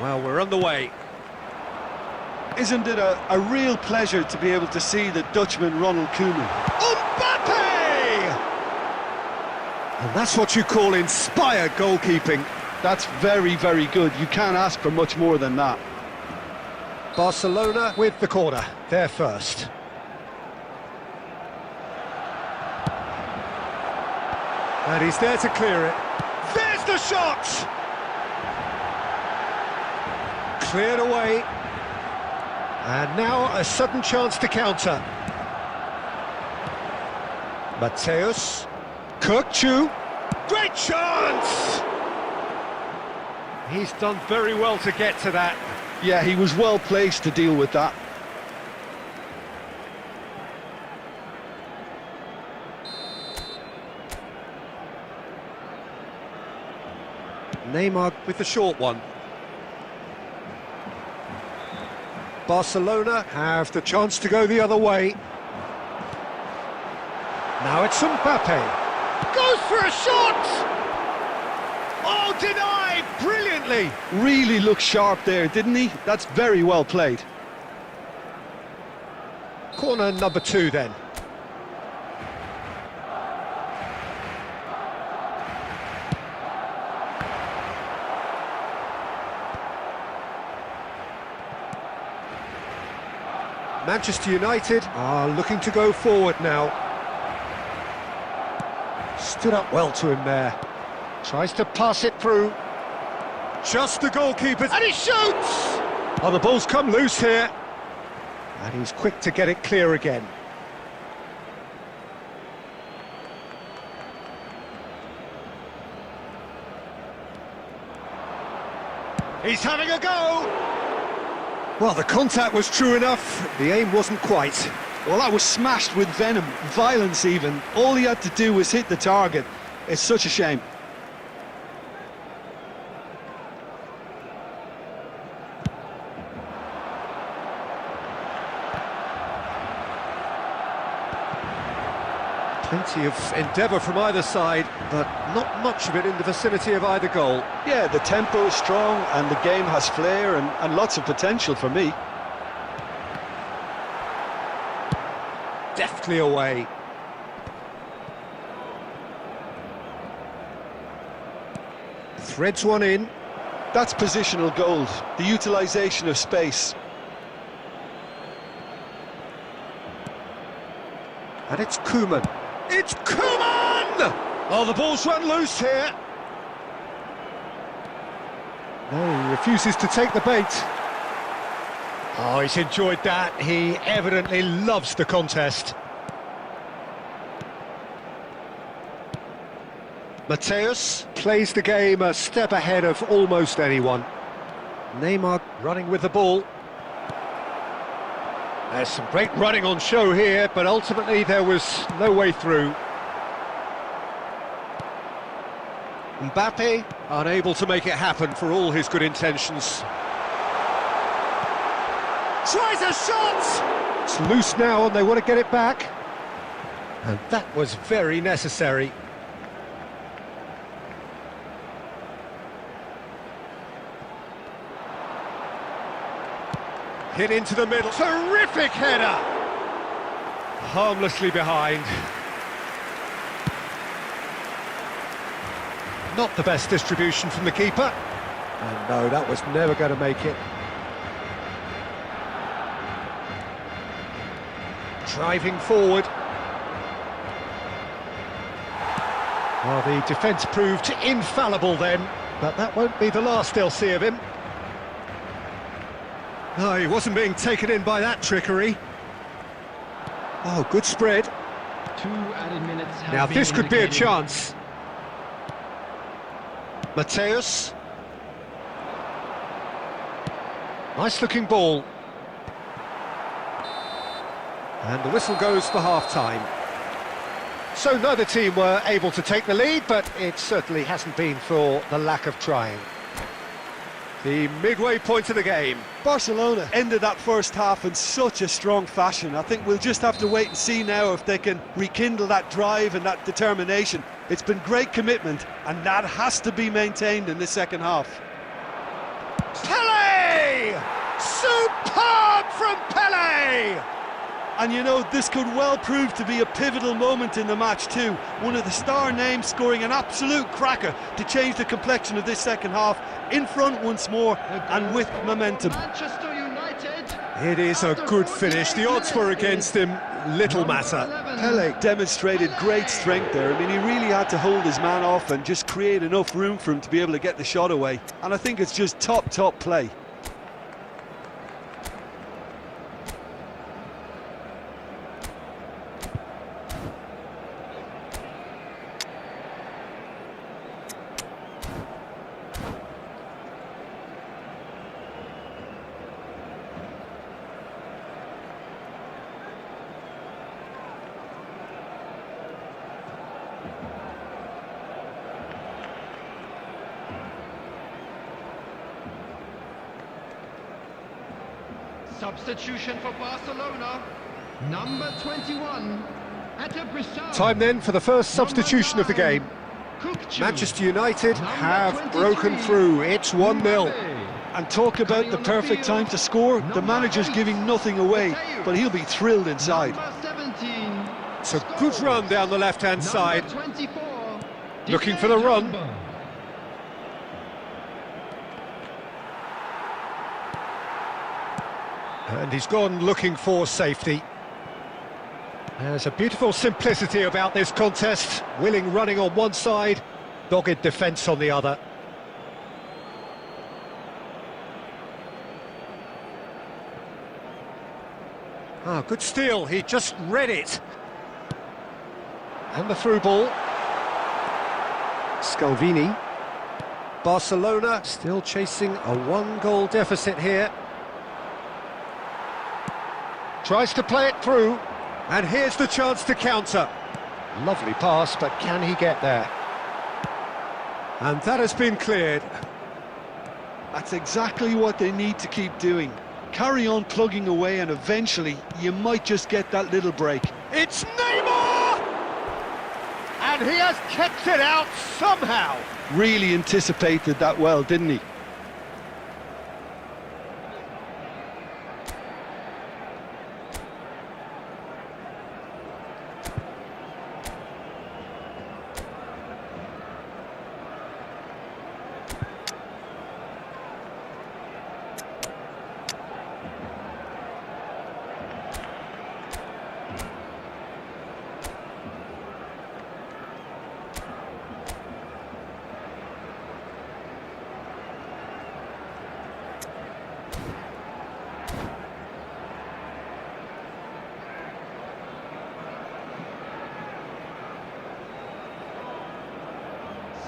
Speaker 1: Well, we're underway.
Speaker 2: Isn't it a real pleasure to be able to see the Dutchman Ronald Koeman?
Speaker 1: Mbappe! And that's what you call inspired goalkeeping.
Speaker 2: That's very, very good. You can't ask for much more than that.
Speaker 1: Barcelona with the corner, they're first. And he's there to clear it. There's the shot! Cleared away. And now a sudden chance to counter. Mateus. Kirkchu. Great chance! He's done very well to get to that.
Speaker 2: Yeah, he was well placed to deal with that.
Speaker 1: Neymar with the short one. Barcelona have the chance to go the other way. Now it's Mbappe. Goes for a shot! Oh, denied brilliantly!
Speaker 2: Really looked sharp there, didn't he? That's very well played.
Speaker 1: Corner number 2 then. Manchester United are looking to go forward now. Stood up well to him there. Tries to pass it through. Just the goalkeeper, and he shoots! Oh, the ball's come loose here. And he's quick to get it clear again. He's having a go! Well, the contact was true enough, the aim wasn't quite.
Speaker 2: Well, that was smashed with venom, violence even. All he had to do was hit the target. It's such a shame.
Speaker 1: Plenty of endeavour from either side, but not much of it in the vicinity of either goal.
Speaker 2: Yeah, the tempo is strong and the game has flair and lots of potential for me.
Speaker 1: Deftly away. Threads one in.
Speaker 2: That's positional gold, the utilisation of space.
Speaker 1: And it's Koeman. It's Koeman! Oh, the ball's run loose here. No, he refuses to take the bait. Oh, he's enjoyed that. He evidently loves the contest. Mateus plays the game a step ahead of almost anyone. Neymar running with the ball. There's some great running on show here, but ultimately there was no way through. Mbappe unable to make it happen for all his good intentions. Tries a shot! It's loose now and they want to get it back. And that was very necessary. Hit into the middle. Terrific header! Harmlessly behind. Not the best distribution from the keeper. And no, that was never going to make it. Driving forward. Well, the defence proved infallible then, but that won't be the last they'll see of him. No, he wasn't being taken in by that trickery. Oh, good spread.
Speaker 3: 2 added minutes have
Speaker 1: Now
Speaker 3: been
Speaker 1: this could be a
Speaker 3: indicated.
Speaker 1: chance. Mateus. Nice looking ball. And the whistle goes for half-time. So neither team were able to take the lead, but it certainly hasn't been for the lack of trying. The midway point of the game.
Speaker 2: Barcelona ended that first half in such a strong fashion. I think we'll just have to wait and see now if they can rekindle that drive and that determination. It's been great commitment, and that has to be maintained in the second half.
Speaker 1: Pele! Superb from Pele!
Speaker 2: And you know, this could well prove to be a pivotal moment in the match too. One of the star names scoring an absolute cracker to change the complexion of this second half. In front once more and with momentum.
Speaker 3: Manchester United.
Speaker 1: It is a good finish. The odds were against him. Little matter.
Speaker 2: Pele demonstrated great strength there. I mean, he really had to hold his man off and just create enough room for him to be able to get the shot away. And I think it's just top play.
Speaker 3: Substitution for Barcelona. Number 21.
Speaker 1: Time then for the first substitution of the game. Manchester United have broken through. It's 1-0.
Speaker 2: And talk about the perfect time to score. The manager's giving nothing away, but he'll be thrilled inside.
Speaker 1: It's a good run down the left-hand side. Looking for the run. And he's gone looking for safety. There's a beautiful simplicity about this contest. Willing running on one side, dogged defence on the other. Ah, good steal, he just read it. And the through ball. Scalvini. Barcelona still chasing a one-goal deficit here. Tries to play it through, and here's the chance to counter. Lovely pass, but can he get there? And that has been cleared.
Speaker 2: That's exactly what they need to keep doing. Carry on plugging away, and eventually you might just get that little break.
Speaker 1: It's Neymar! And he has kept it out somehow.
Speaker 2: Really anticipated that well, didn't he?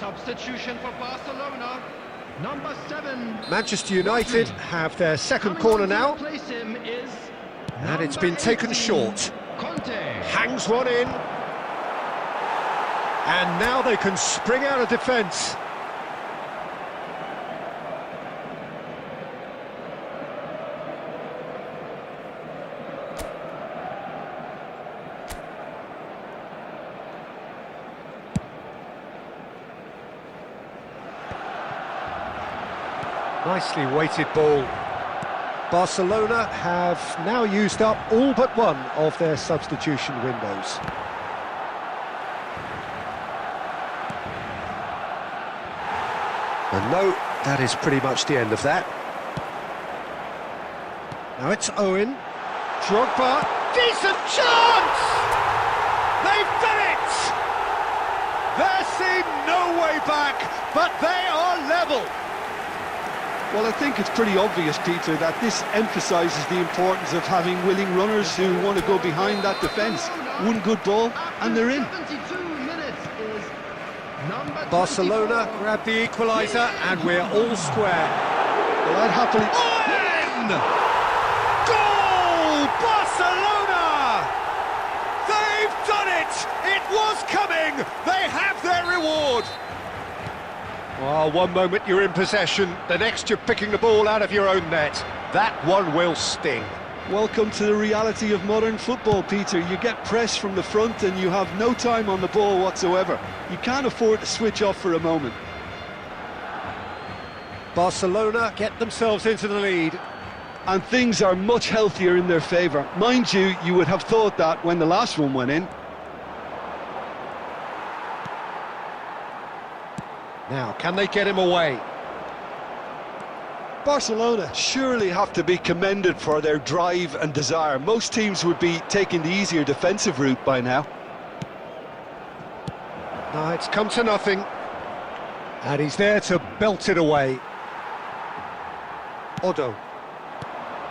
Speaker 3: Substitution for Barcelona. Number 7.
Speaker 1: Manchester United have their second corner now. And it's been taken short. Hangs one in. And now they can spring out of defence. Nicely weighted ball. Barcelona have now used up all but one of their substitution windows. And no, that is pretty much the end of that. Now it's Owen. Drogba. Decent chance! They've done it! There seemed no way back, but they are level.
Speaker 2: Well, I think it's pretty obvious, Peter, that this emphasises the importance of having willing runners who want to go behind that defence. One good ball, and they're in.
Speaker 1: Barcelona grab the equaliser, and we're all square.
Speaker 2: Well, I'd happily...
Speaker 1: Owen! Goal! Barcelona! They've done it! It was coming! They have their reward! Oh, one moment you're in possession, the next you're picking the ball out of your own net. That one will sting.
Speaker 2: Welcome to the reality of modern football, Peter. You get pressed from the front and you have no time on the ball whatsoever. You can't afford to switch off for a moment.
Speaker 1: Barcelona get themselves into the lead.
Speaker 2: And things are much healthier in their favour. Mind you, you would have thought that when the last one went in.
Speaker 1: Now, can they get him away?
Speaker 2: Barcelona surely have to be commended for their drive and desire. Most teams would be taking the easier defensive route by now.
Speaker 1: No, it's come to nothing. And he's there to belt it away. Odo.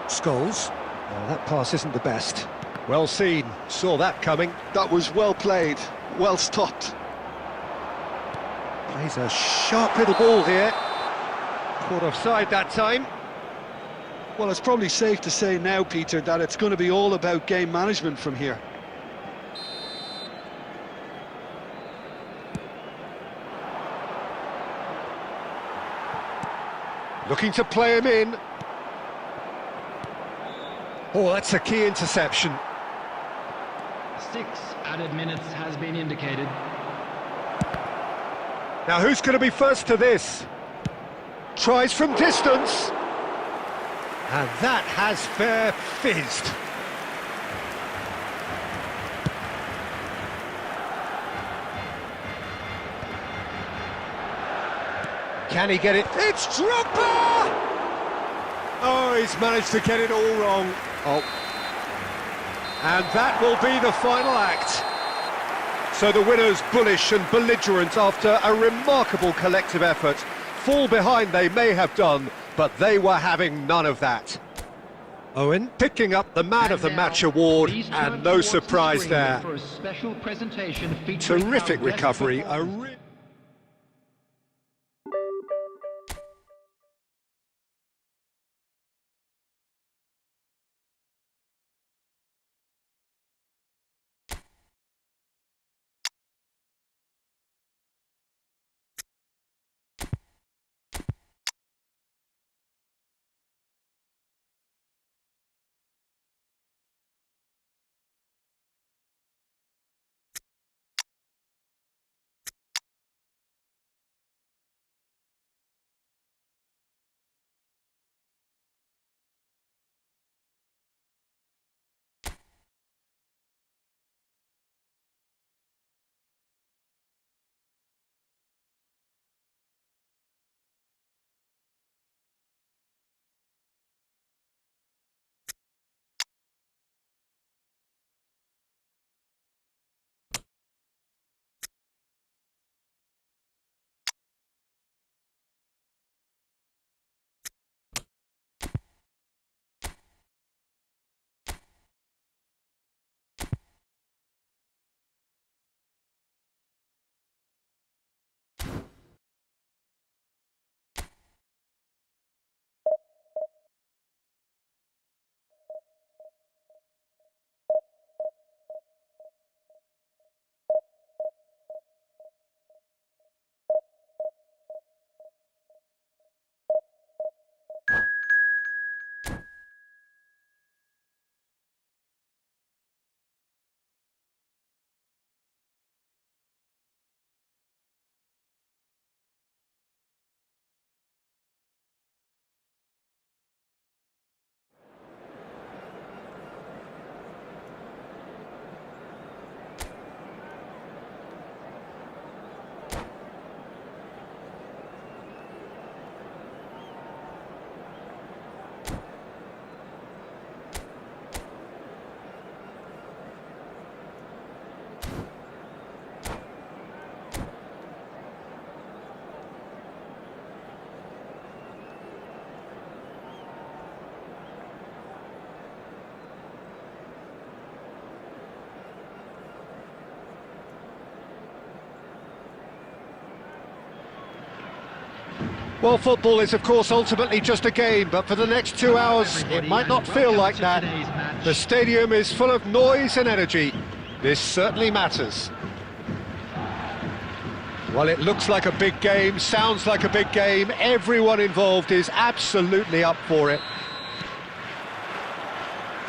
Speaker 1: Scholes. Oh, that pass isn't the best. Well seen. Saw that coming.
Speaker 2: That was well played, well stopped.
Speaker 1: Plays a sharp little ball here. Caught offside that time.
Speaker 2: Well, it's probably safe to say now, Peter, that it's going to be all about game management from here.
Speaker 1: Looking to play him in. Oh, that's a key interception.
Speaker 3: 6 added minutes has been indicated.
Speaker 1: Now who's going to be first to this? Tries from distance. And that has fair fizzed. Can he get it? It's Drogba! Oh, he's managed to get it all wrong. Oh. And that will be the final act. So the winners, bullish and belligerent after a remarkable collective effort. Fall behind they may have done, but they were having none of that. Owen picking up the Man of the Match award, and no surprise there.
Speaker 3: For a special presentation
Speaker 1: Terrific recovery. Well, football is, of course, ultimately just a game, but for the next 2 hours, it might not feel like that. The stadium is full of noise and energy. This certainly matters. Well, it looks like a big game, sounds like a big game. Everyone involved is absolutely up for it.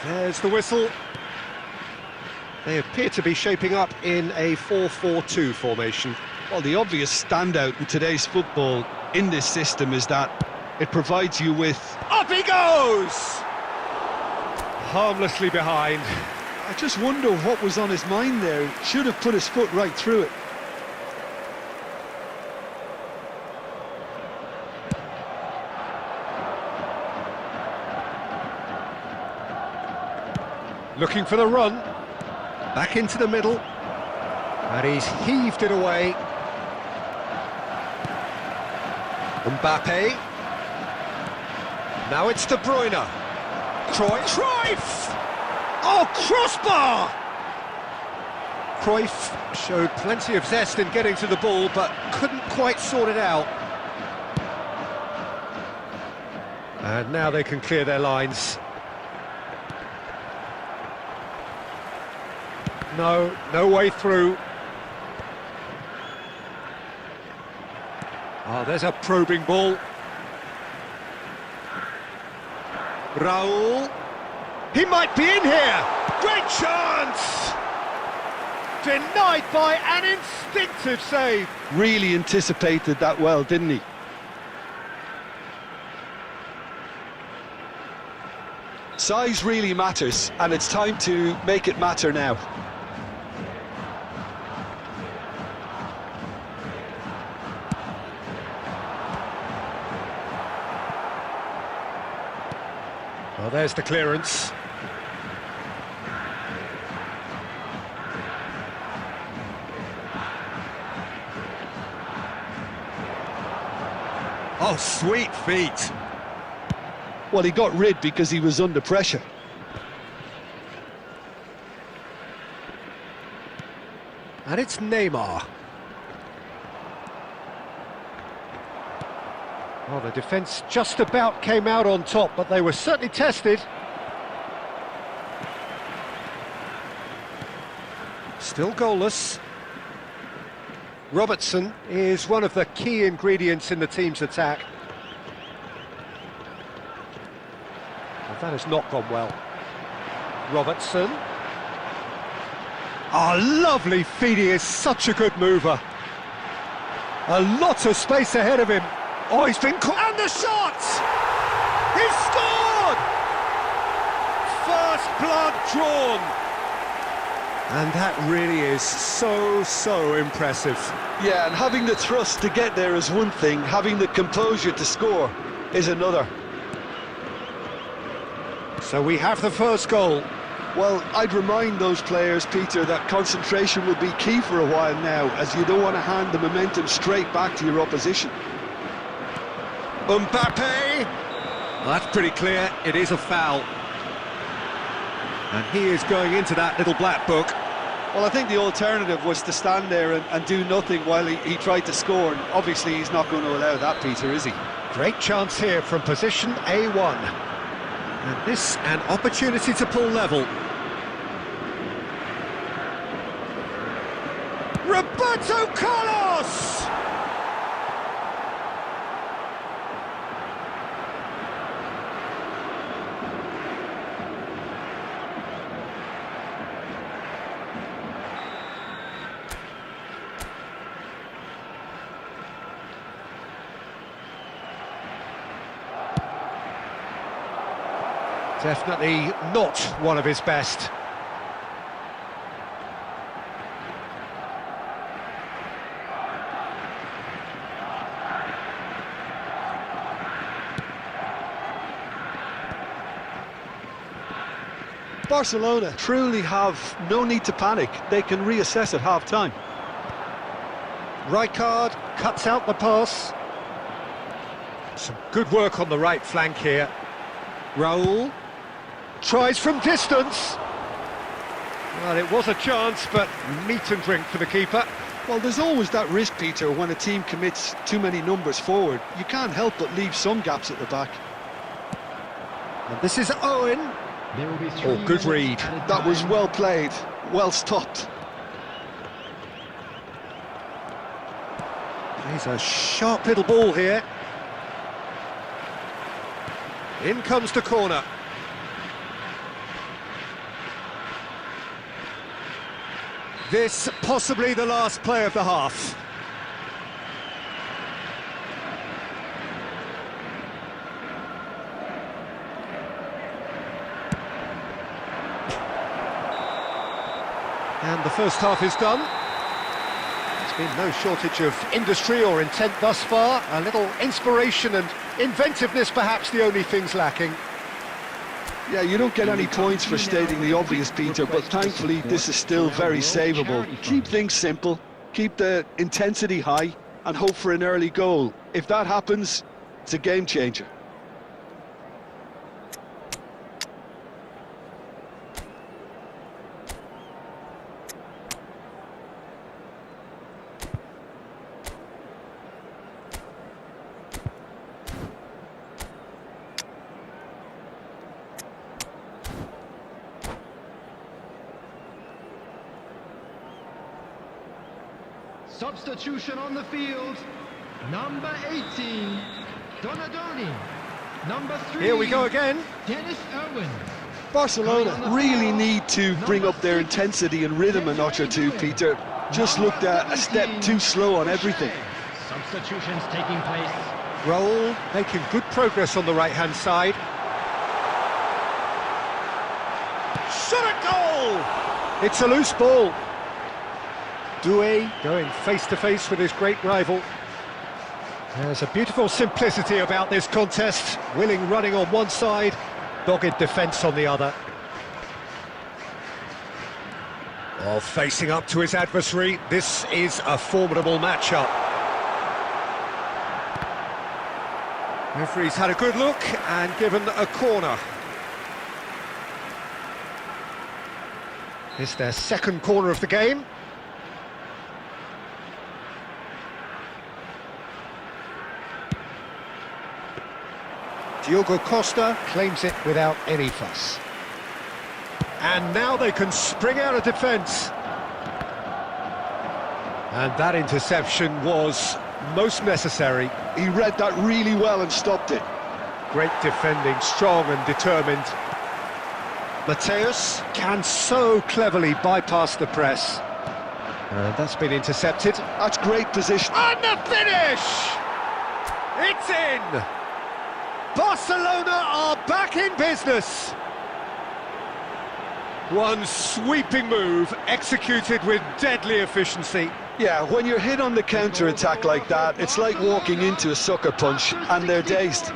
Speaker 1: There's the whistle. They appear to be shaping up in a 4-4-2 formation.
Speaker 2: Well, the obvious standout in today's football in this system is that it provides you with...
Speaker 1: Up he goes! Harmlessly behind.
Speaker 2: I just wonder what was on his mind there. He should have put his foot right through it.
Speaker 1: Looking for the run. Back into the middle. And he's heaved it away. Mbappe. Now it's De Bruyne. Cruyff! Oh, crossbar! Cruyff showed plenty of zest in getting to the ball, but couldn't quite sort it out. And now they can clear their lines. No way through. Oh, there's a probing ball. Raul. He might be in here. Great chance! Denied by an instinctive save.
Speaker 2: Really anticipated that well, didn't he? Size really matters, and it's time to make it matter now.
Speaker 1: Well, there's the clearance. Oh, sweet feet.
Speaker 2: Well, he got rid because he was under pressure.
Speaker 1: And it's Neymar. Well, the defence just about came out on top, but they were certainly tested. Still goalless. Robertson is one of the key ingredients in the team's attack. Well, that has not gone well. Robertson. Oh, lovely feed, he is such a good mover. A lot of space ahead of him. Oh, he's been caught, and the shot! He's scored! First blood drawn. And that really is so impressive.
Speaker 2: Yeah, and having the thrust to get there is one thing, having the composure to score is another.
Speaker 1: So we have the first goal.
Speaker 2: Well, I'd remind those players, Peter, that concentration will be key for a while now, as you don't want to hand the momentum straight back to your opposition.
Speaker 1: Mbappe! Well, that's pretty clear, it is a foul. And he is going into that little black book.
Speaker 2: Well, I think the alternative was to stand there and do nothing while he tried to score. And obviously, he's not going to allow that, Peter, is he?
Speaker 1: Great chance here from position A1. And this, an opportunity to pull level. Roberto Carlos! Definitely not one of his best.
Speaker 2: Barcelona truly have no need to panic. They can reassess at half-time.
Speaker 1: Rijkaard cuts out the pass. Some good work on the right flank here. Raul tries from distance. Well, it was a chance, but meat and drink for the keeper.
Speaker 2: Well, there's always that risk, Peter, when a team commits too many numbers forward. You can't help but leave some gaps at the back.
Speaker 1: And this is Owen.
Speaker 3: There will be
Speaker 1: Oh, good read.
Speaker 2: That was well played, well stopped.
Speaker 1: He's a sharp little ball here. In comes the corner. This possibly the last play of the half. And the first half is done. There's been no shortage of industry or intent thus far. A little inspiration and inventiveness, perhaps the only things lacking.
Speaker 2: Yeah, you don't get any points for stating the obvious, Peter, but thankfully this is still very savable. Keep things simple, keep the intensity high, and hope for an early goal. If that happens, it's a game changer.
Speaker 3: Substitution on the field. Number 18, Donadoni. Number 3.
Speaker 1: Here we go again.
Speaker 3: Dennis Irwin.
Speaker 2: Barcelona really need to bring up their intensity and rhythm a notch or two, Peter. Just looked a step too slow on everything.
Speaker 3: Substitutions taking place.
Speaker 1: Raul making good progress on the right-hand side. Shot at goal! It's a loose ball. Doué going face-to-face with his great rival. There's a beautiful simplicity about this contest. Willing running on one side, dogged defence on the other. While facing up to his adversary, this is a formidable matchup. Referee's had a good look and given a corner. It's their second corner of the game. Diogo Costa claims it without any fuss. And now they can spring out of defence. And that interception was most necessary.
Speaker 2: He read that really well and stopped it.
Speaker 1: Great defending, strong and determined. Mateus can so cleverly bypass the press. And that's been intercepted.
Speaker 2: That's great position.
Speaker 1: And the finish! It's in! Barcelona are back in business. One sweeping move executed with deadly efficiency.
Speaker 2: Yeah, when you're hit on the counter-attack like that, it's like walking into a sucker punch and they're dazed.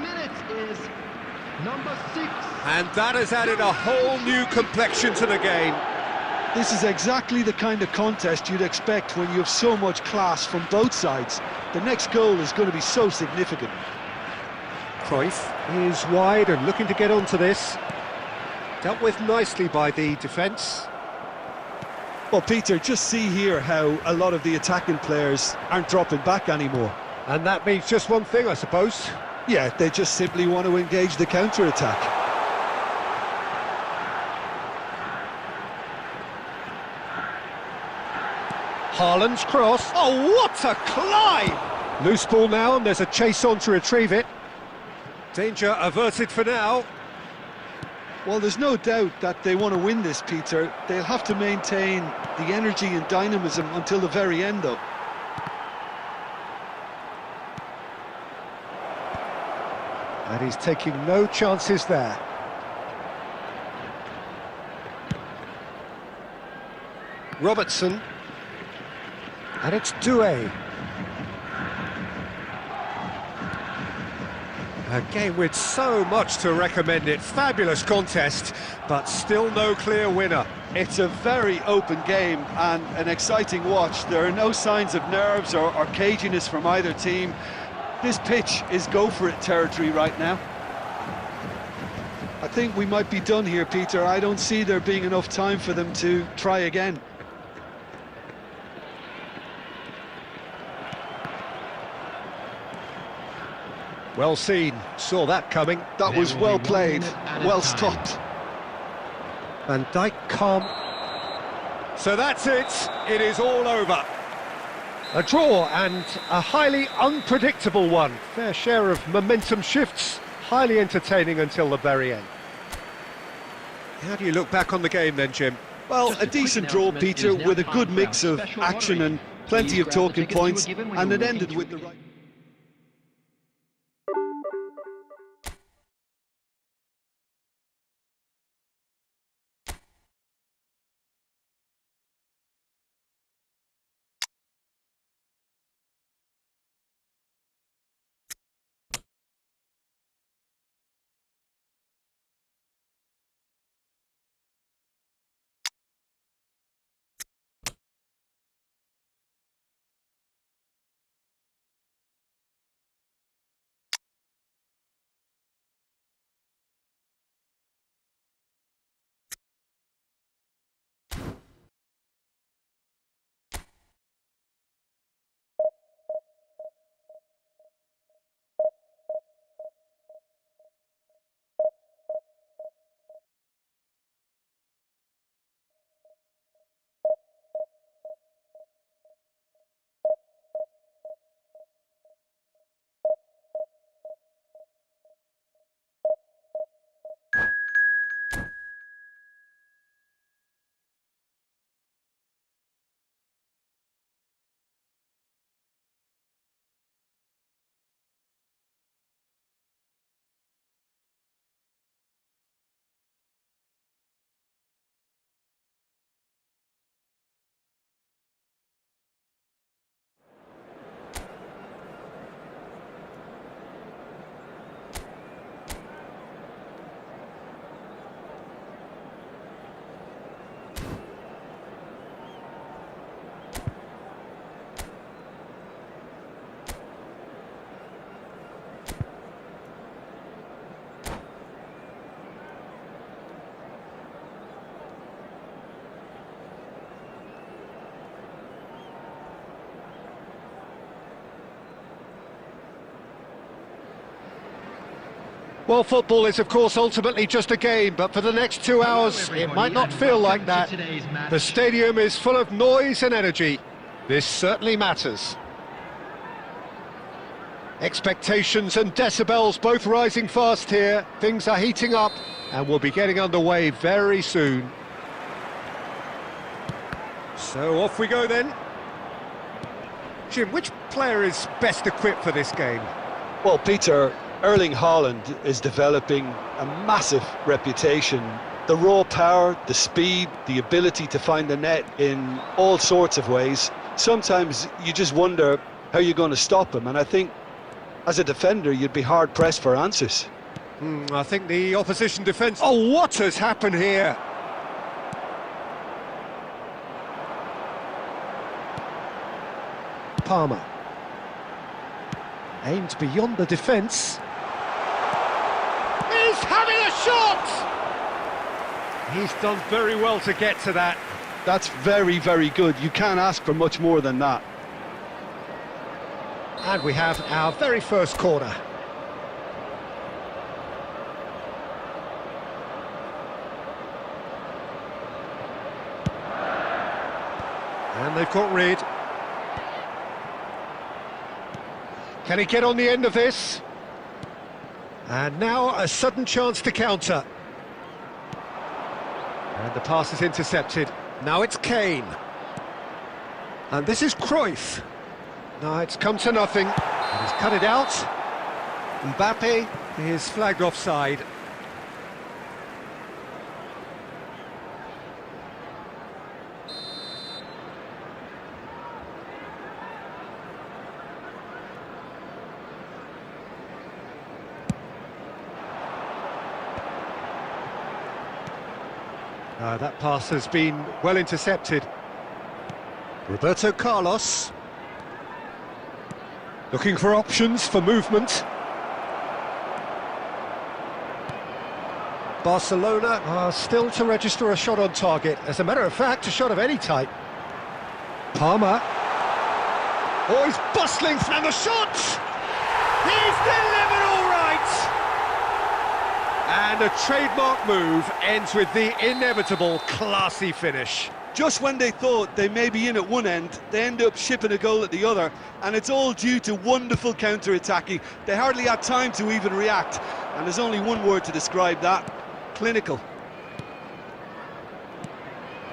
Speaker 1: And that has added a whole new complexion to the game.
Speaker 2: This is exactly the kind of contest you'd expect when you have so much class from both sides. The next goal is going to be so significant.
Speaker 1: Cruyff is wide and looking to get onto this. Dealt with nicely by the defence.
Speaker 2: Well, Peter, just see here how a lot of the attacking players aren't dropping back anymore.
Speaker 1: And that means just one thing, I suppose.
Speaker 2: Yeah, they just simply want to engage the counter-attack.
Speaker 1: Haaland's cross. Oh, what a climb! Loose ball now, and there's a chase on to retrieve it. Danger averted for now.
Speaker 2: Well, there's no doubt that they want to win this, Peter. They'll have to maintain the energy and dynamism until the very end, though.
Speaker 1: And he's taking no chances there. Robertson. And it's Doué. A game with so much to recommend it. Fabulous contest, but still no clear winner.
Speaker 2: It's a very open game and an exciting watch. There are no signs of nerves or caginess from either team. This pitch is go-for-it territory right now. I think we might be done here, Peter. I don't see there being enough time for them to try again.
Speaker 1: Well seen, saw that coming.
Speaker 2: That was well played, well stopped.
Speaker 1: Van Dijk calm. So that's it, it is all over. A draw and a highly unpredictable one. Fair share of momentum shifts, highly entertaining until the very end. How do you look back on the game then, Jim?
Speaker 2: Well,
Speaker 3: Just
Speaker 2: a
Speaker 3: a quick
Speaker 2: decent draw,
Speaker 3: announcement, it
Speaker 2: Peter,
Speaker 3: is now
Speaker 2: with a
Speaker 3: time
Speaker 2: good
Speaker 3: for
Speaker 2: mix
Speaker 3: our
Speaker 2: of
Speaker 3: special
Speaker 2: action
Speaker 3: lottery.
Speaker 2: and plenty
Speaker 3: Please
Speaker 2: of
Speaker 3: grab the
Speaker 2: talking
Speaker 3: tickets you were
Speaker 2: points,
Speaker 3: given when
Speaker 2: and
Speaker 3: you
Speaker 2: it
Speaker 3: were
Speaker 2: ended
Speaker 3: walking
Speaker 2: with
Speaker 3: through
Speaker 2: the right...
Speaker 1: Well, football is, of course, ultimately just a game, but for the next 2 hours, it might not feel like that. The stadium is full of noise and energy. This certainly matters. Expectations and decibels both rising fast here. Things are heating up, and we'll be getting underway very soon. So off we go then. Jim, which player is best equipped for this game?
Speaker 2: Well, Peter, Erling Haaland is developing a massive reputation. The raw power, the speed, the ability to find the net in all sorts of ways. Sometimes you just wonder how you're going to stop him, and I think as a defender you'd be hard-pressed for answers.
Speaker 1: I think the opposition defence... Oh, what has happened here? Palmer. Aimed beyond the defence. He's having a shot! He's done very well to get to that.
Speaker 2: That's very, very good. You can't ask for much more than that.
Speaker 1: And we have our very first corner. And they've got rid. Can he get on the end of this? And now a sudden chance to counter. And the pass is intercepted. Now it's Kane. And this is Cruyff. No, it's come to nothing. And he's cut it out. Mbappe is flagged offside. That pass has been well intercepted. Roberto Carlos. Looking for options for movement. Barcelona are still to register a shot on target. As a matter of fact, a shot of any type. Palmer. Oh, he's bustling, and the shot! He's delivered all right! And a trademark move ends with the inevitable classy finish.
Speaker 2: Just when they thought they may be in at one end, they end up shipping a goal at the other, and it's all due to wonderful counter-attacking. They hardly had time to even react, and there's only one word to describe that: clinical.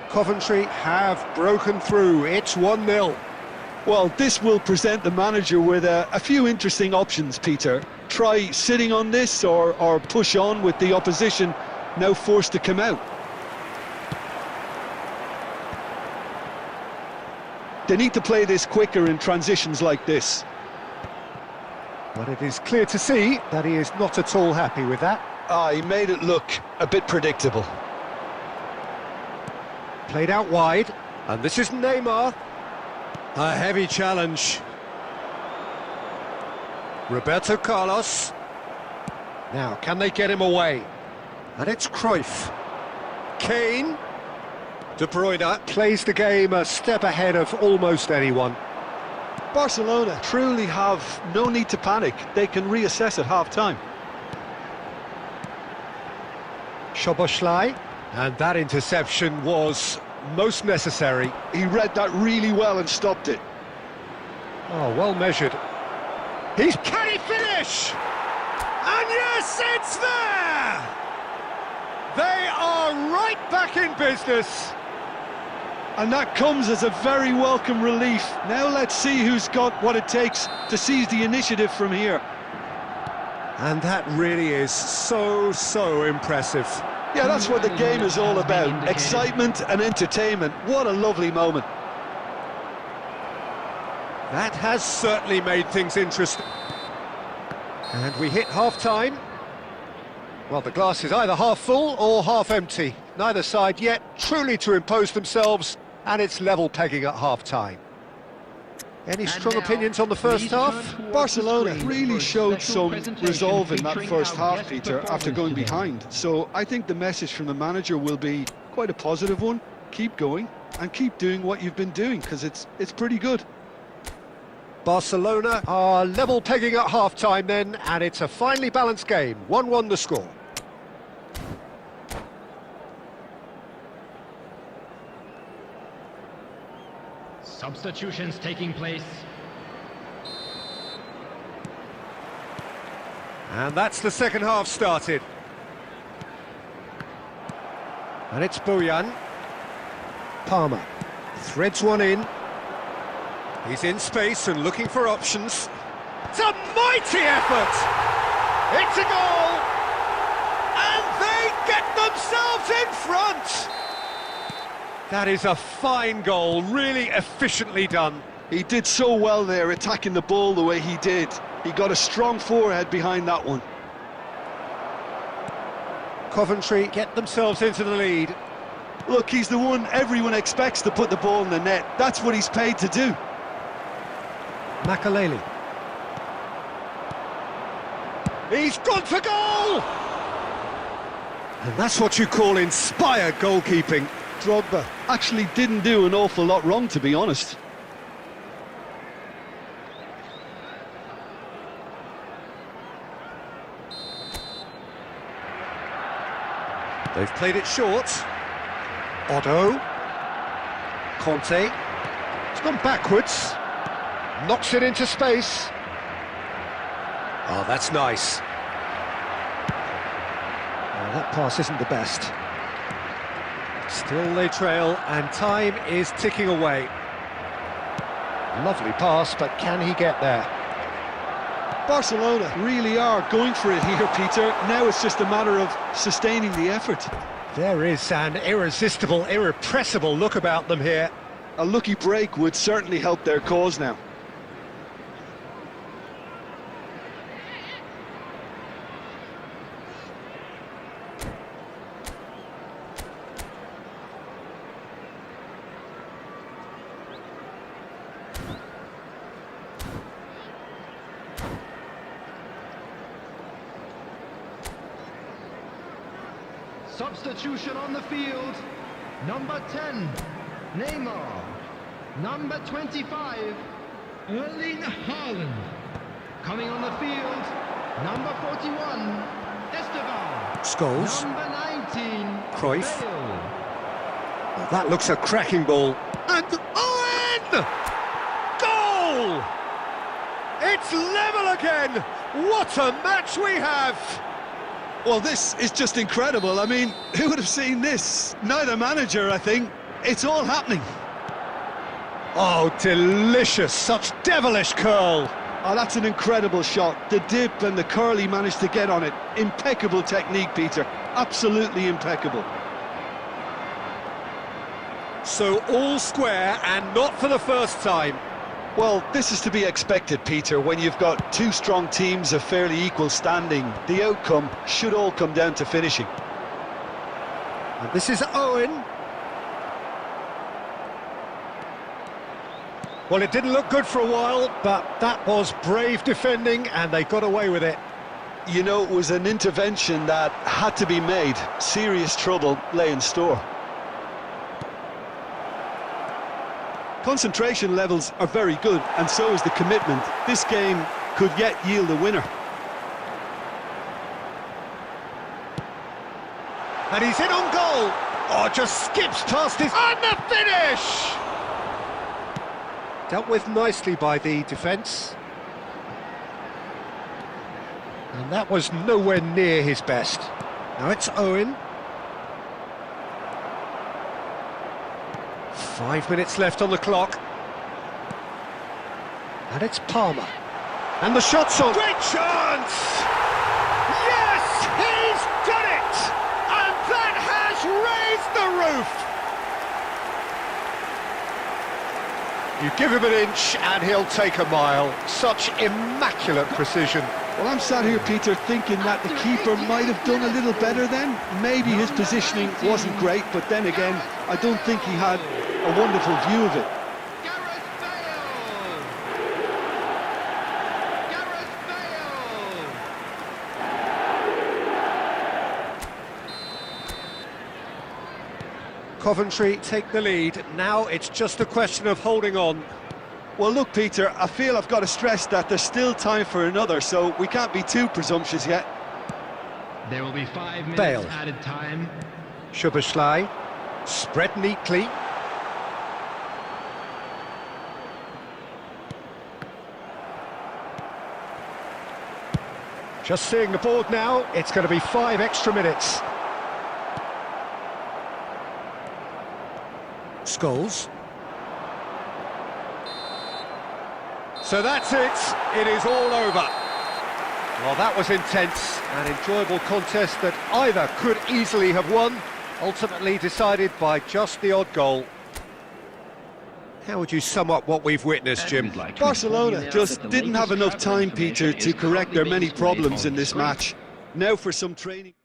Speaker 1: Coventry have broken through. It's 1-0.
Speaker 2: Well, this will present the manager with a few interesting options, Peter. Try sitting on this or push on with the opposition now forced to come out. They need to play this quicker in transitions like this.
Speaker 1: But it is clear to see that he is not at all happy with that.
Speaker 2: He made it look a bit predictable.
Speaker 1: Played out wide, and this is Neymar. A heavy challenge. Roberto Carlos. Now, can they get him away? And it's Cruyff. Kane. De Bruyne plays the game a step ahead of almost anyone.
Speaker 2: Barcelona truly have no need to panic. They can reassess at half-time.
Speaker 1: Szoboszlai. And that interception was most necessary.
Speaker 2: He read that really well and stopped it.
Speaker 1: Oh, well measured. Can he finish? And yes, it's there! They are right back in business.
Speaker 2: And that comes as a very welcome relief. Now let's see who's got what it takes to seize the initiative from here.
Speaker 1: And that really is so impressive.
Speaker 2: Yeah, that's what the game is all about. Excitement and entertainment. What a lovely moment.
Speaker 1: That has certainly made things interesting. And we hit half-time. Well, the glass is either half full or half empty. Neither side yet truly to impose themselves, and it's level pegging at half-time. Any strong opinions on the first half?
Speaker 2: Barcelona really showed some resolve in that first half, Peter, after going behind. So I think the message from the manager will be quite a positive one. Keep going and keep doing what you've been doing, because it's pretty good.
Speaker 1: Barcelona are level pegging at half-time then, and it's a finely balanced game. 1-1 the score.
Speaker 3: Substitutions taking place.
Speaker 1: And that's the second half started. And it's Bojan. Palmer threads one in. He's in space and looking for options. It's a mighty effort! It's a goal! And they get themselves in front! That is a fine goal, really efficiently done.
Speaker 2: He did so well there, attacking the ball the way he did. He got a strong forehead behind that one.
Speaker 1: Coventry get themselves into the lead.
Speaker 2: Look, he's the one everyone expects to put the ball in the net. That's what he's paid to do.
Speaker 1: Makaleli. He's gone for goal! And that's what you call inspired goalkeeping.
Speaker 2: Drogba actually didn't do an awful lot wrong, to be honest.
Speaker 1: They've played it short. Otto. Conte. It's gone backwards. Knocks it into space. Oh, that's nice. Oh, that pass isn't the best. Still they trail, and time is ticking away. Lovely pass, but can he get there?
Speaker 2: Barcelona really are going for it here, Peter. Now it's just a matter of sustaining the effort.
Speaker 1: There is an irresistible, irrepressible look about them here.
Speaker 2: A lucky break would certainly help their cause now.
Speaker 3: Substitution on the field. Number 10, Neymar. Number 25, Erling Haaland. Coming on the field, number 41, Esteban.
Speaker 1: Scholes.
Speaker 3: Number 19,
Speaker 1: Cruyff.
Speaker 3: Bale.
Speaker 1: Well, that looks a cracking ball. And Owen! Goal! It's level again! What a match we have!
Speaker 2: Well, this is just incredible. I mean, who would have seen this? Neither manager, I think. It's all happening.
Speaker 1: Oh, delicious! Such devilish curl!
Speaker 2: Oh, that's an incredible shot. The dip and the curl he managed to get on it. Impeccable technique, Peter. Absolutely impeccable.
Speaker 1: So all square, and not for the first time.
Speaker 2: Well, this is to be expected, Peter, when you've got two strong teams of fairly equal standing. The outcome should all come down to finishing.
Speaker 1: And this is Owen. Well, it didn't look good for a while, but that was brave defending, and they got away with it.
Speaker 2: You know, it was an intervention that had to be made. Serious trouble lay in store. Concentration levels are very good, and so is the commitment. This game could yet yield a winner.
Speaker 1: And he's in on goal. Oh, just skips past his... And the finish! Dealt with nicely by the defence. And that was nowhere near his best. Now it's Owen. 5 minutes left on the clock. And it's Palmer. And the shot's on. Great chance! Yes, he's done it! And that has raised the roof! You give him an inch and he'll take a mile. Such immaculate precision.
Speaker 2: Well, I'm sat here, Peter, thinking that the keeper might have done a little better then. Maybe his positioning wasn't great, but then again, I don't think he had a wonderful view of it.
Speaker 3: Gareth Bale! Gareth Bale!
Speaker 1: Coventry take the lead. Now it's just a question of holding on.
Speaker 2: Well, look, Peter, I feel I've got to stress that there's still time for another, so we can't be too presumptuous yet.
Speaker 3: There will be 5 minutes
Speaker 1: Bale.
Speaker 3: added time.
Speaker 1: Szoboszlai, spread neatly. Just seeing the board now, it's going to be 5 extra minutes. Scholes. So that's it. It is all over. Well, that was intense, an enjoyable contest that either could easily have won, ultimately decided by just the odd goal. How would you sum up what we've witnessed, Jim?
Speaker 2: Barcelona just didn't have enough time, Peter, to correct their many problems in this match. Now for some training.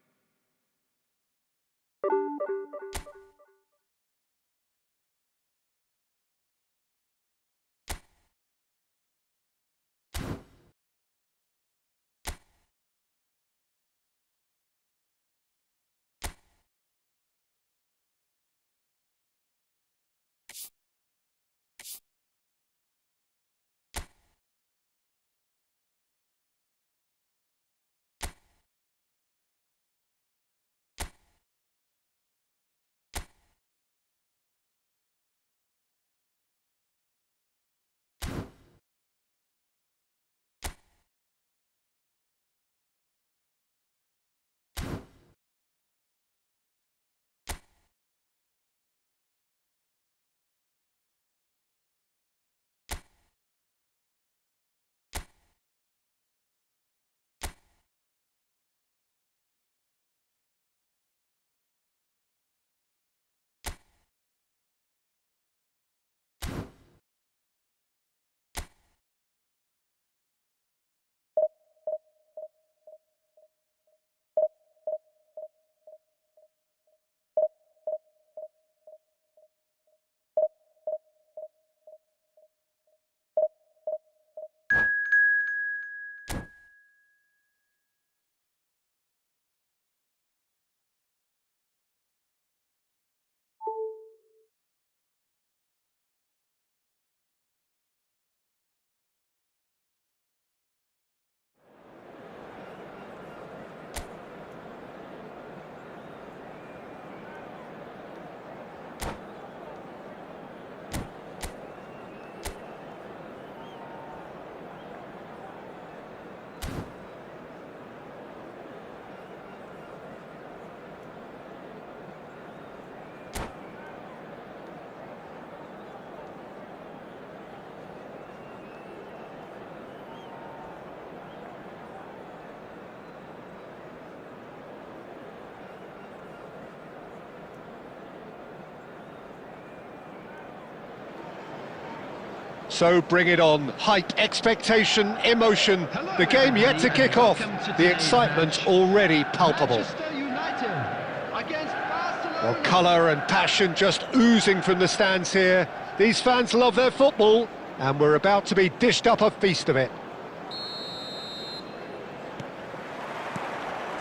Speaker 1: So bring it on. Hype, expectation, emotion. The game yet to kick off. The excitement already palpable.
Speaker 3: Manchester United against Barcelona.
Speaker 1: Well, colour and passion just oozing from the stands here. These fans love their football, and we're about to be dished up a feast of it.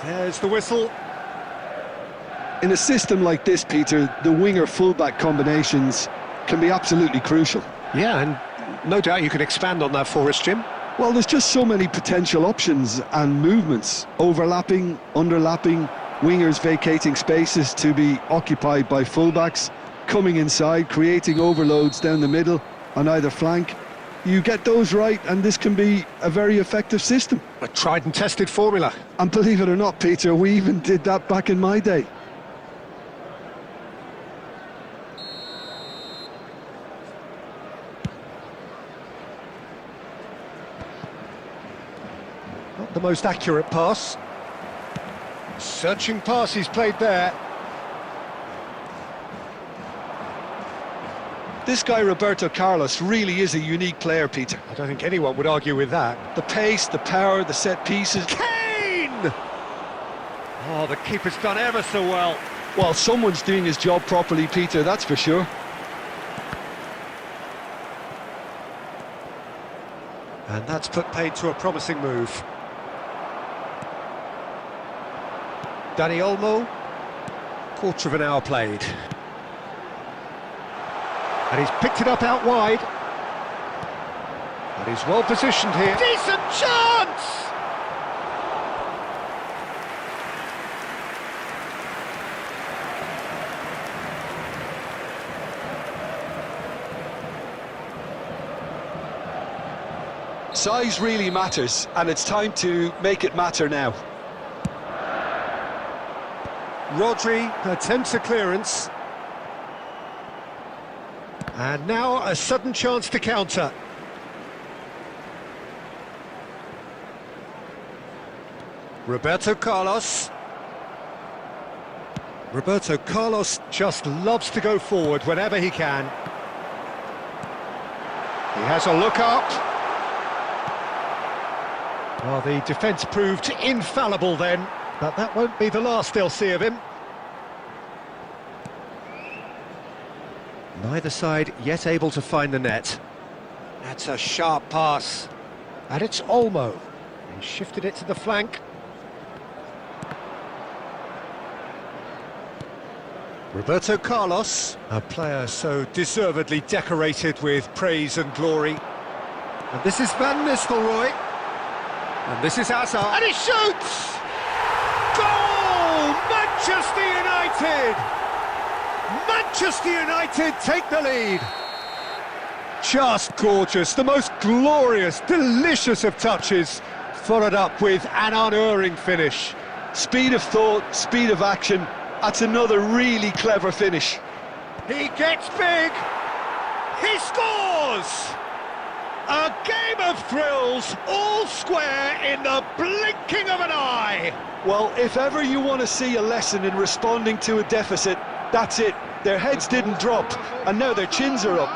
Speaker 1: There's the whistle.
Speaker 2: In a system like this, Peter, the winger-fullback combinations can be absolutely crucial.
Speaker 1: Yeah, and no doubt you can expand on that for us, Jim.
Speaker 2: Well, there's just so many potential options and movements. Overlapping, underlapping, wingers vacating spaces to be occupied by fullbacks, coming inside, creating overloads down the middle on either flank. You get those right, and this can be a very effective system.
Speaker 1: A tried and tested formula.
Speaker 2: And believe it or not, Peter, we even did that back in my day.
Speaker 1: Not the most accurate pass. Searching pass he's played there.
Speaker 2: This guy, Roberto Carlos, really is a unique player, Peter.
Speaker 1: I don't think anyone would argue with that.
Speaker 2: The pace, the power, the set pieces.
Speaker 1: Kane! Oh, the keeper's done ever so well.
Speaker 2: Well, someone's doing his job properly, Peter, that's for sure.
Speaker 1: And that's put paid to a promising move. Dani Olmo, quarter of an hour played. And he's picked it up out wide. And he's well positioned here. Decent chance!
Speaker 2: Size really matters, and it's time to make it matter now.
Speaker 1: Rodri attempts a clearance. And now a sudden chance to counter. Roberto Carlos. Roberto Carlos just loves to go forward whenever he can. He has a look up. Well, the defence proved infallible then, but that won't be the last they'll see of him. Neither side yet able to find the net. That's a sharp pass. And it's Olmo. He shifted it to the flank. Roberto Carlos, a player so deservedly decorated with praise and glory. And this is Van Nistelrooy. And this is Hazard. And he shoots! Goal! Manchester United! Manchester United take the lead. Just gorgeous, the most glorious, delicious of touches, followed up with an unerring finish.
Speaker 2: Speed of thought, speed of action, that's another really clever finish.
Speaker 1: He gets big, he scores! A game of thrills, all square in the blinking of an eye.
Speaker 2: Well, if ever you want to see a lesson in responding to a deficit, that's it. Their heads didn't drop, and now their chins are up.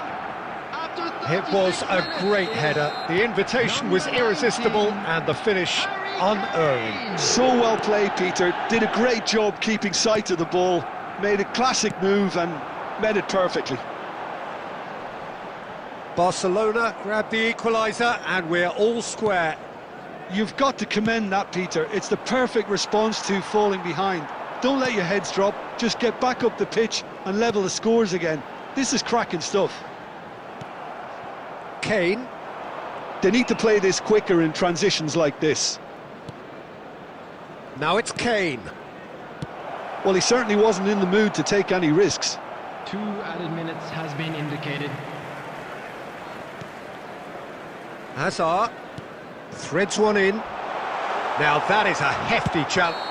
Speaker 1: It was a great header. The invitation was irresistible, and the finish unerring.
Speaker 2: So well played, Peter. Did a great job keeping sight of the ball, made a classic move and met it perfectly.
Speaker 1: Barcelona grabbed the equaliser, and we're all square.
Speaker 2: You've got to commend that, Peter. It's the perfect response to falling behind. Don't let your heads drop, just get back up the pitch and level the scores again. This is cracking stuff.
Speaker 1: Kane.
Speaker 2: They need to play this quicker in transitions like this.
Speaker 1: Now it's Kane.
Speaker 2: Well, he certainly wasn't in the mood to take any risks.
Speaker 3: 2 added minutes has been indicated.
Speaker 1: Hazard threads one in. Now that is a hefty challenge.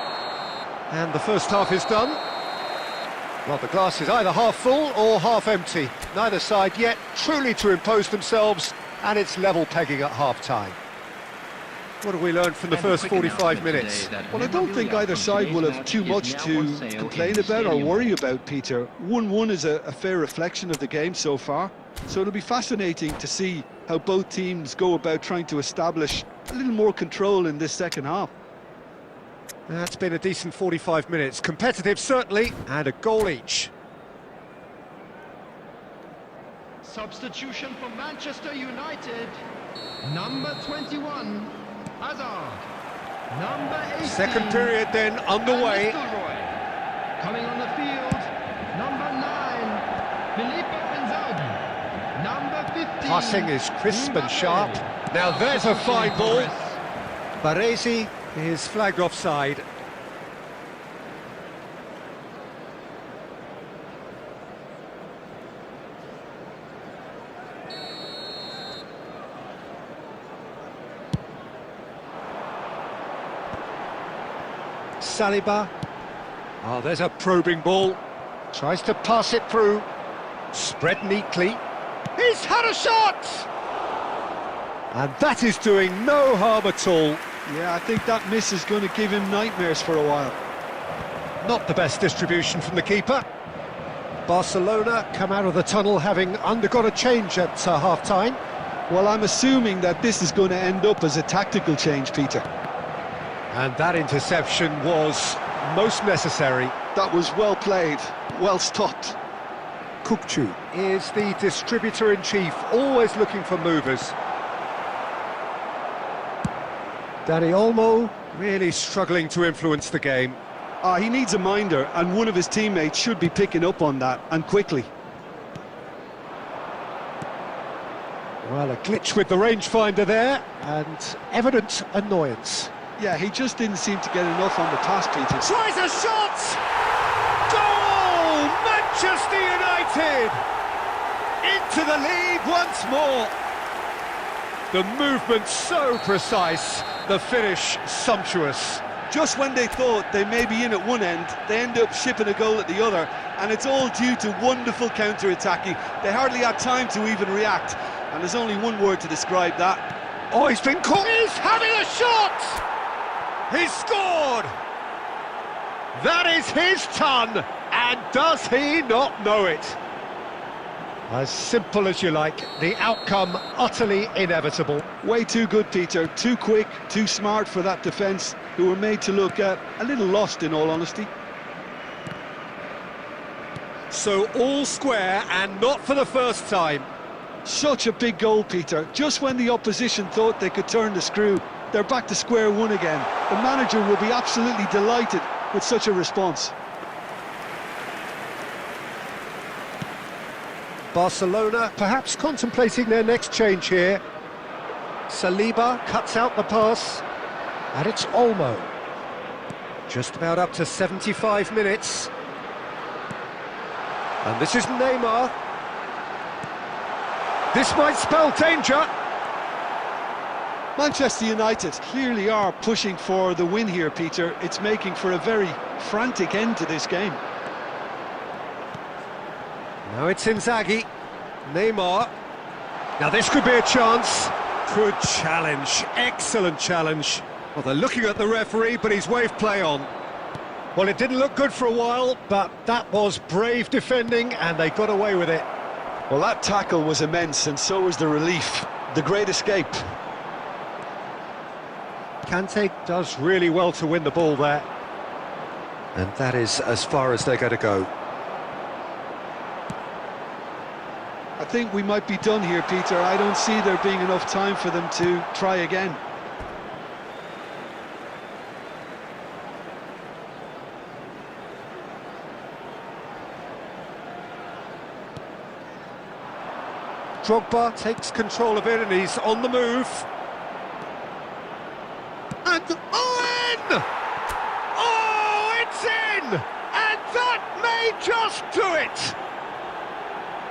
Speaker 1: And the first half is done. Well, the glass is either half full or half empty. Neither side yet truly to impose themselves, and it's level pegging at half-time. What have we learned from the first 45 minutes?
Speaker 2: Well, I don't think either side will have too much to complain about or worry about, Peter. 1-1 is a fair reflection of the game so far, so it'll be fascinating to see how how both teams go about trying to establish a little more control in this second half.
Speaker 1: That's been a decent 45 minutes. Competitive, certainly, and a goal each.
Speaker 3: Substitution for Manchester United. Number 21, Hazard. Number 18.
Speaker 1: Second period then underway.
Speaker 3: Coming on the field, number 9, Filippo Inzaghi. Number 15.
Speaker 1: Passing is crisp and sharp. Now there's a fine ball. Baresi is flagged offside. Saliba. Oh, there's a probing ball. Tries to pass it through. Spread neatly. He's had a shot! And that is doing no harm at all.
Speaker 2: Yeah, I think that miss is going to give him nightmares for a while.
Speaker 1: Not the best distribution from the keeper. Barcelona come out of the tunnel having undergone a change at half-time.
Speaker 2: Well, I'm assuming that this is going to end up as a tactical change, Peter.
Speaker 1: And that interception was most necessary.
Speaker 2: That was well played, well stopped.
Speaker 1: Kukçu is the distributor-in-chief, always looking for movers. Dani Olmo really struggling to influence the game.
Speaker 2: He needs a minder, and one of his teammates should be picking up on that, and quickly.
Speaker 1: Well, a glitch with the rangefinder there, and evident annoyance.
Speaker 2: Yeah, he just didn't seem to get enough on the pass, Peter.
Speaker 1: Tries a shot! Goal! Manchester United! Into the lead once more. The movement so precise, the finish sumptuous.
Speaker 2: Just when they thought they may be in at one end, they end up shipping a goal at the other, and it's all due to wonderful counter-attacking. They hardly had time to even react, and there's only one word to describe that.
Speaker 1: Oh, he's been caught! He's having a shot! He's scored! That is his ton, and does he not know it? As simple as you like, the outcome utterly inevitable.
Speaker 2: Way too good, Peter. Too quick, too smart for that defence, who were made to look a little lost, in all honesty.
Speaker 1: So all square, and not for the first time.
Speaker 2: Such a big goal, Peter. Just when the opposition thought they could turn the screw, they're back to square one again. The manager will be absolutely delighted with such a response.
Speaker 1: Barcelona perhaps contemplating their next change here. Saliba cuts out the pass, and it's Olmo. Just about up to 75 minutes. And this is Neymar. This might spell danger.
Speaker 2: Manchester United clearly are pushing for the win here, Peter. It's making for a very frantic end to this game.
Speaker 1: Now it's Inzaghi. Neymar. Now this could be a chance. Good challenge. Excellent challenge. Well, they're looking at the referee, but he's waved play on. Well, it didn't look good for a while, but that was brave defending, and they got away with it.
Speaker 2: Well, that tackle was immense, and so was the relief. The great escape.
Speaker 1: Kante does really well to win the ball there. And that is as far as they're going to go.
Speaker 2: I think we might be done here, Peter. I don't see there being enough time for them to try again.
Speaker 1: Drogba takes control of it and he's on the move. And in! Oh, it's in! And that may just do it!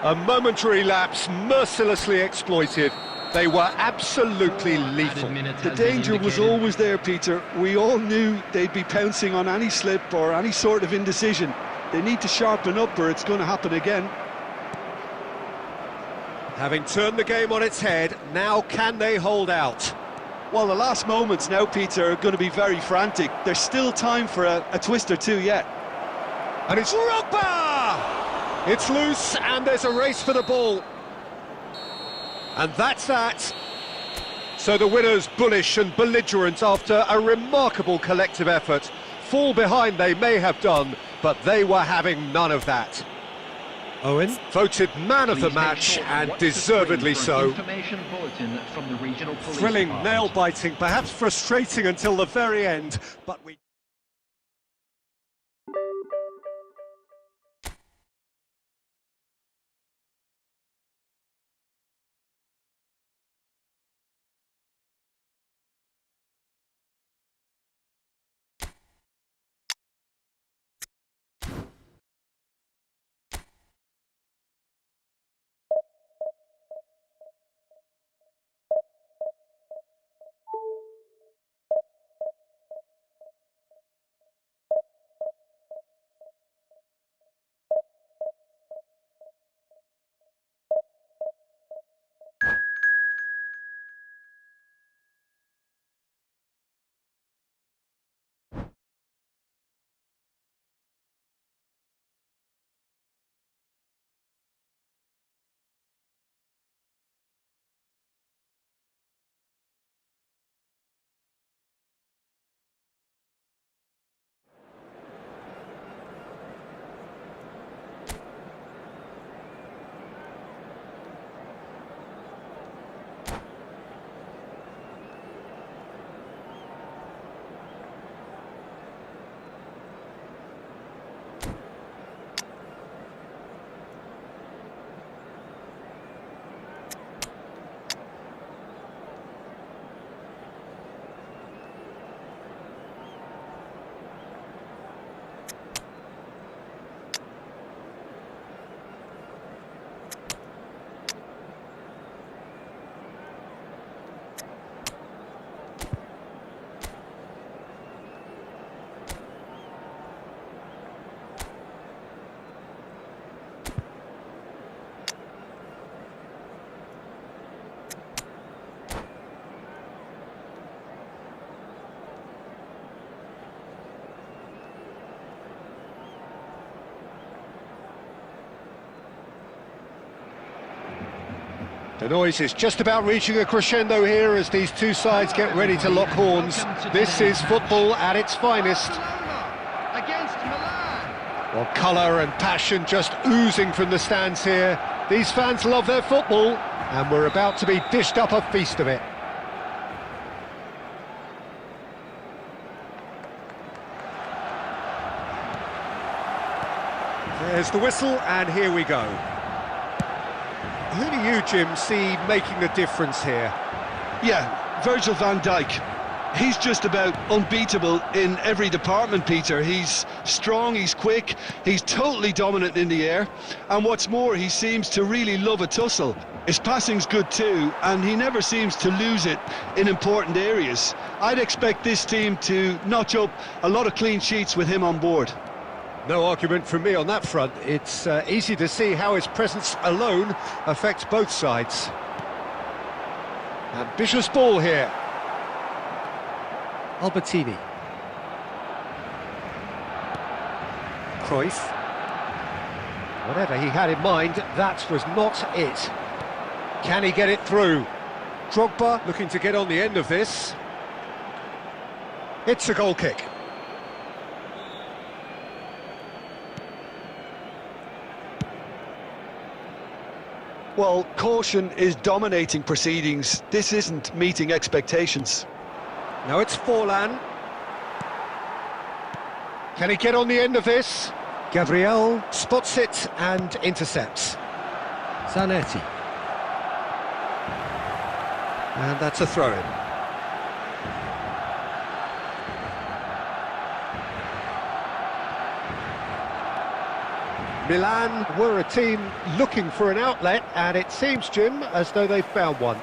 Speaker 1: A momentary lapse mercilessly exploited. They were absolutely lethal.
Speaker 2: The danger was always there, Peter. We all knew they'd be pouncing on any slip or any sort of indecision. They need to sharpen up or it's going to happen again.
Speaker 1: Having turned the game on its head, now can they hold out?
Speaker 2: Well, the last moments now, Peter, are going to be very frantic. There's still time for a twist or two yet.
Speaker 1: And it's Drogba! It's loose and there's a race for the ball. And that's that. So the winners bullish and belligerent after a remarkable collective effort. Fall behind they may have done, but they were having none of that. Owen, voted man of the match, and deservedly so. Thrilling, nail-biting, perhaps frustrating until the very end, but we... The noise is just about reaching a crescendo here as these two sides get ready to lock horns. This is football at its finest.
Speaker 3: Against Milan.
Speaker 1: Well, colour and passion just oozing from the stands here. These fans love their football, and we're about to be dished up a feast of it. There's the whistle, and here we go. Who do you, Jim, see making the difference here?
Speaker 2: Yeah, Virgil van Dijk. He's just about unbeatable in every department, Peter. He's strong, he's quick, he's totally dominant in the air, and what's more, he seems to really love a tussle. His passing's good too, and he never seems to lose it in important areas. I'd expect this team to notch up a lot of clean sheets with him on board.
Speaker 1: No argument from me on that front. It's easy to see how his presence alone affects both sides. Ambitious ball here. Albertini. Cruyff. Whatever he had in mind, that was not it. Can he get it through? Drogba looking to get on the end of this. It's a goal kick.
Speaker 2: Well, caution is dominating proceedings. This isn't meeting expectations.
Speaker 1: Now it's Forlan. Can he get on the end of this? Gabriel spots it and intercepts. Zanetti. And that's a throw-in. Milan were a team looking for an outlet, and it seems, Jim, as though they've found one.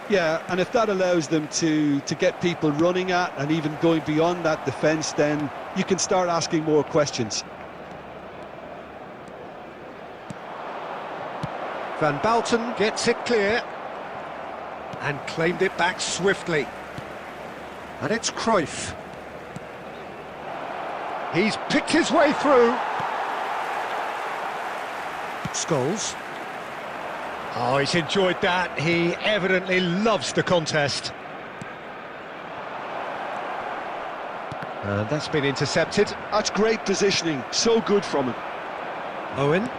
Speaker 2: Yeah, and if that allows them to get people running at and even going beyond that defence, then you can start asking more questions.
Speaker 1: Van Bouten gets it clear and claimed it back swiftly. And it's Cruyff. He's picked his way through. Scholes. Oh, he's enjoyed that. He evidently loves the contest. And that's been intercepted.
Speaker 2: That's great positioning, so good from him.
Speaker 1: Owen.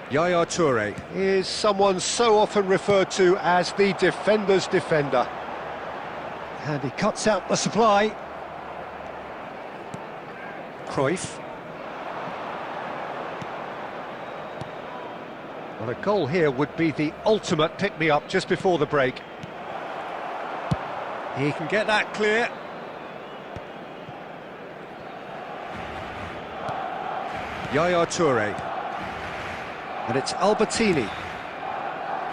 Speaker 1: Yaya Toure is someone so often referred to as the defender's defender. And he cuts out the supply. Cruyff. Well, a goal here would be the ultimate pick-me-up just before the break. He can get that clear. Yaya Toure. And it's Albertini.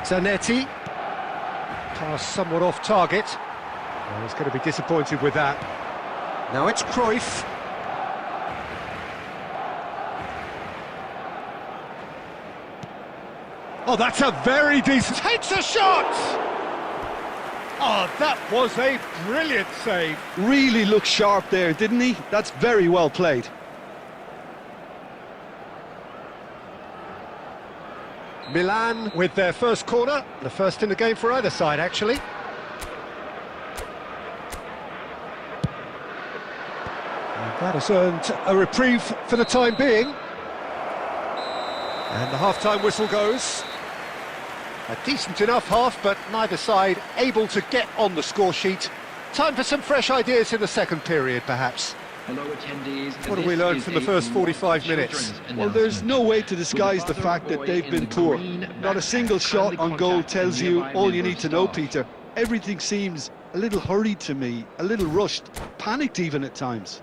Speaker 1: Zanetti. Pass somewhat off target. Well, he's going to be disappointed with that. Now it's Cruyff. Oh, that's a very decent... Takes a shot! Oh, that was a brilliant save.
Speaker 2: Really looked sharp there, didn't he? That's very well played.
Speaker 1: Milan with their first corner, the first in the game for either side, actually. And that has earned a reprieve for the time being. And the half-time whistle goes. A decent enough half, but neither side able to get on the score sheet. Time for some fresh ideas in the second period, perhaps.
Speaker 4: Hello attendees.
Speaker 1: What have we learned from the first 45 minutes?
Speaker 2: Well, there's no way to disguise the fact that they've been poor. Not a single shot on goal tells you all you need to know, Peter. Everything seems a little hurried to me, a little rushed, panicked even at times.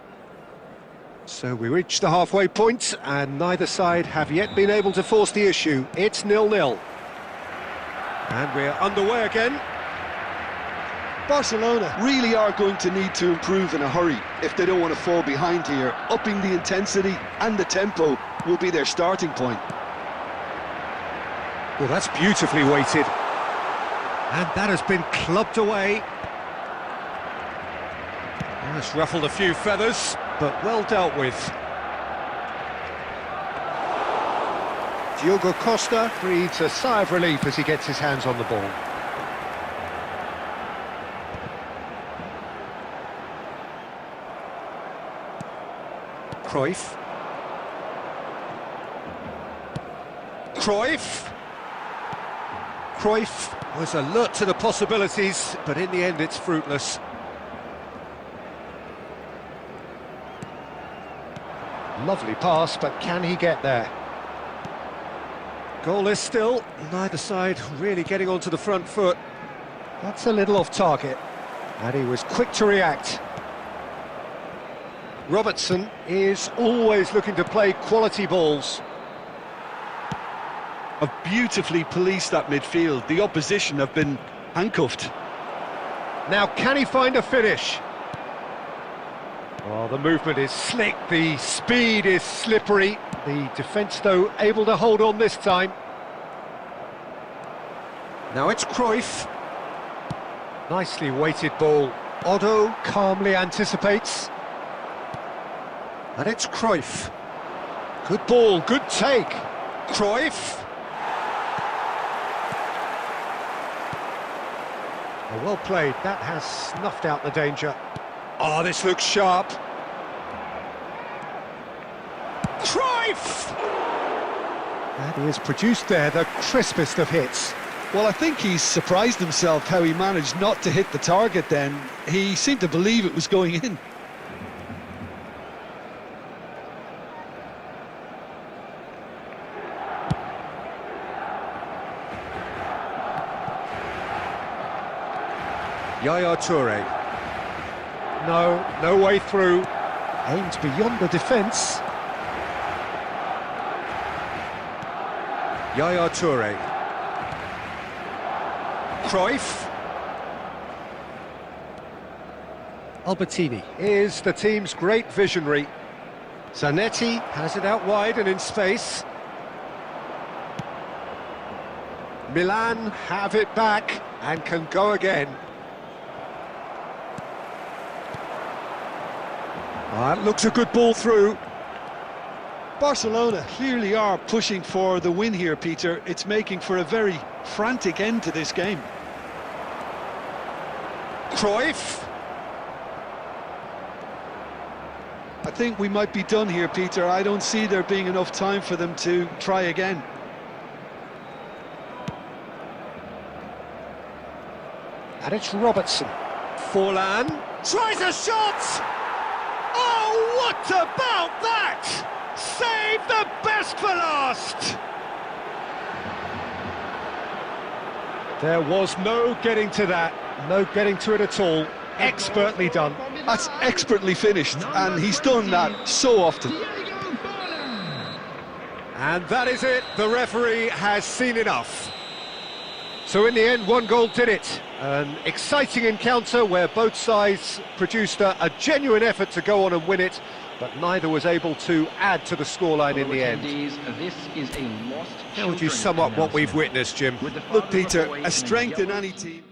Speaker 1: So we reach the halfway point, and neither side have yet been able to force the issue. It's 0-0. And we're underway again.
Speaker 2: Barcelona really are going to need to improve in a hurry if they don't want to fall behind here. Upping the intensity and the tempo will be their starting point.
Speaker 1: Well, that's beautifully weighted. And that has been clubbed away. Well, it's ruffled a few feathers, but well dealt with. Diogo Costa breathes a sigh of relief as he gets his hands on the ball. Cruyff. Cruyff was alert to the possibilities, but in the end it's fruitless. Lovely pass, but can he get there? Goalless still, neither side really getting onto the front foot. That's a little off target, and he was quick to react. Robertson is always looking to play quality balls.
Speaker 2: Have beautifully policed that midfield. The opposition have been handcuffed.
Speaker 1: Now, can he find a finish? Well, the movement is slick, the speed is slippery. The defence, though, able to hold on this time. Now it's Cruyff. Nicely weighted ball. Otto calmly anticipates. And it's Cruyff. Good ball, good take. Cruyff. Oh, well played, that has snuffed out the danger. Oh, this looks sharp. Cruyff! And he has produced there the crispest of hits.
Speaker 2: Well, I think he's surprised himself how he managed not to hit the target then. He seemed to believe it was going in.
Speaker 1: Yaya Toure. No way through. Aimed beyond the defence. Yaya Toure. Cruyff. Albertini is the team's great visionary. Zanetti has it out wide and in space. Milan have it back and can go again. That looks a good ball through.
Speaker 2: Barcelona clearly are pushing for the win here, Peter. It's making for a very frantic end to this game.
Speaker 1: Cruyff.
Speaker 2: I think we might be done here, Peter. I don't see there being enough time for them to try again.
Speaker 1: And it's Robertson. Forlan tries a shot! Oh, what about that? Save the best for last! There was no getting to that, no getting to it at all. Expertly done.
Speaker 2: That's expertly finished, and he's done that so often.
Speaker 1: And that is it, the referee has seen enough. So in the end, one goal did it. An exciting encounter where both sides produced a genuine effort to go on and win it, but neither was able to add to the scoreline in the end.
Speaker 4: This is a lost.
Speaker 1: How would you sum up what we've witnessed, Jim?
Speaker 2: Look, Peter, a strength in any team.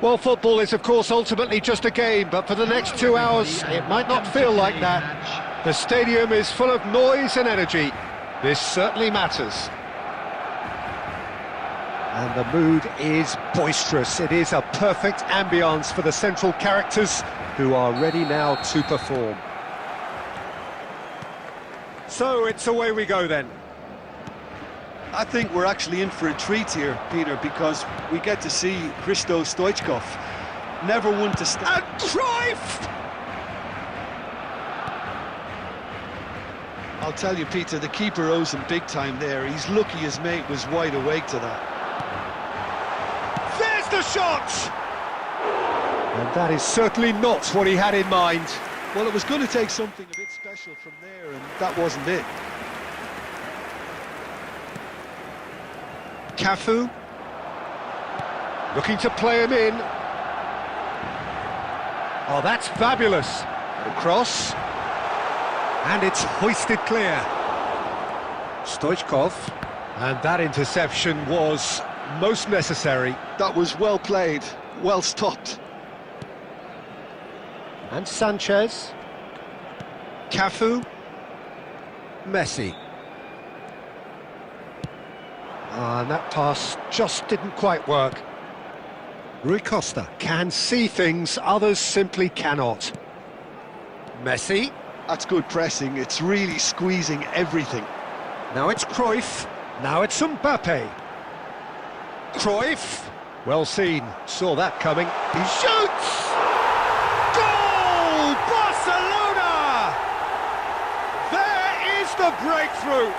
Speaker 1: Well, football is, of course, ultimately just a game, but for the next 2 hours, it might not feel like that. The stadium is full of noise and energy. This certainly matters. And the mood is boisterous. It is a perfect ambience for the central characters who are ready now to perform. So it's away we go then.
Speaker 2: I think we're actually in for a treat here, Peter, because we get to see Hristo Stoichkov. Never one to stand.
Speaker 1: And Cruyff!
Speaker 2: I'll tell you, Peter, the keeper owes him big time there. He's lucky his mate was wide awake to that.
Speaker 1: There's the shot! And that is certainly not what he had in mind.
Speaker 2: Well, it was going to take something a bit special from there, and that wasn't it.
Speaker 1: Cafu, looking to play him in. Oh, that's fabulous. Across, and it's hoisted clear. Stoichkov, and that interception was most necessary.
Speaker 2: That was well played, well stopped.
Speaker 1: And Sanchez, Cafu, Messi. And that pass just didn't quite work. Rui Costa can see things others simply cannot. Messi.
Speaker 2: That's good pressing, it's really squeezing everything.
Speaker 1: Now it's Cruyff. Now it's Mbappe. Cruyff. Well seen. Saw that coming. He shoots! Goal! Barcelona! There is the breakthrough.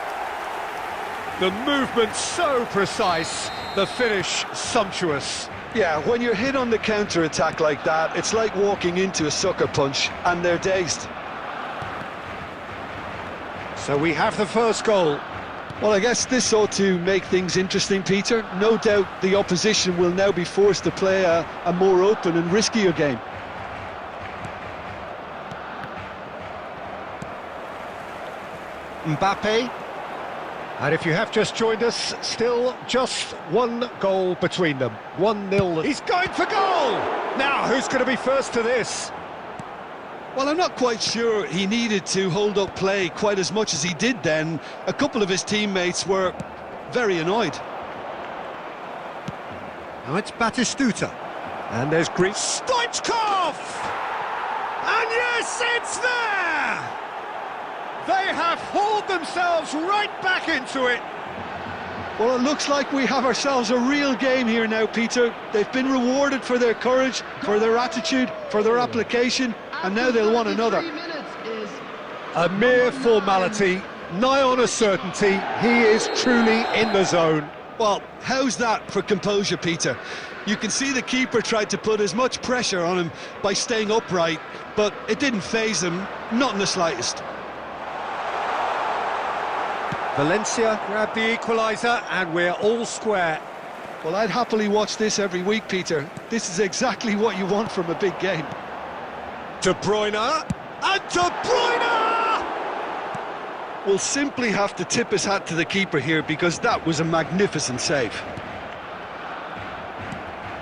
Speaker 1: The movement so precise, the finish sumptuous.
Speaker 2: Yeah, when you're hit on the counter-attack like that, it's like walking into a sucker punch, and they're dazed.
Speaker 1: So we have the first goal.
Speaker 2: Well, I guess this ought to make things interesting, Peter. No doubt the opposition will now be forced to play a more open and riskier game.
Speaker 1: Mbappe. And if you have just joined us, still just one goal between them. 1-0. He's going for goal! Now, who's going to be first to this?
Speaker 2: Well, I'm not quite sure he needed to hold up play quite as much as he did then. A couple of his teammates were very annoyed.
Speaker 1: Now it's Batistuta. And there's Greece. Stoichkov! And yes, it's there! They have hauled themselves right back into it.
Speaker 2: Well, it looks like we have ourselves a real game here now, Peter. They've been rewarded for their courage, for their attitude, for their application, and now they'll want another.
Speaker 1: A mere formality, nigh on a certainty. He is truly in the zone.
Speaker 2: Well, how's that for composure, Peter? You can see the keeper tried to put as much pressure on him by staying upright, but it didn't faze him, not in the slightest.
Speaker 1: Valencia grabbed the equaliser, and we're all square.
Speaker 2: Well, I'd happily watch this every week, Peter. This is exactly what you want from a big game.
Speaker 1: De Bruyne, and De Bruyne!
Speaker 2: We'll simply have to tip his hat to the keeper here, because that was a magnificent save.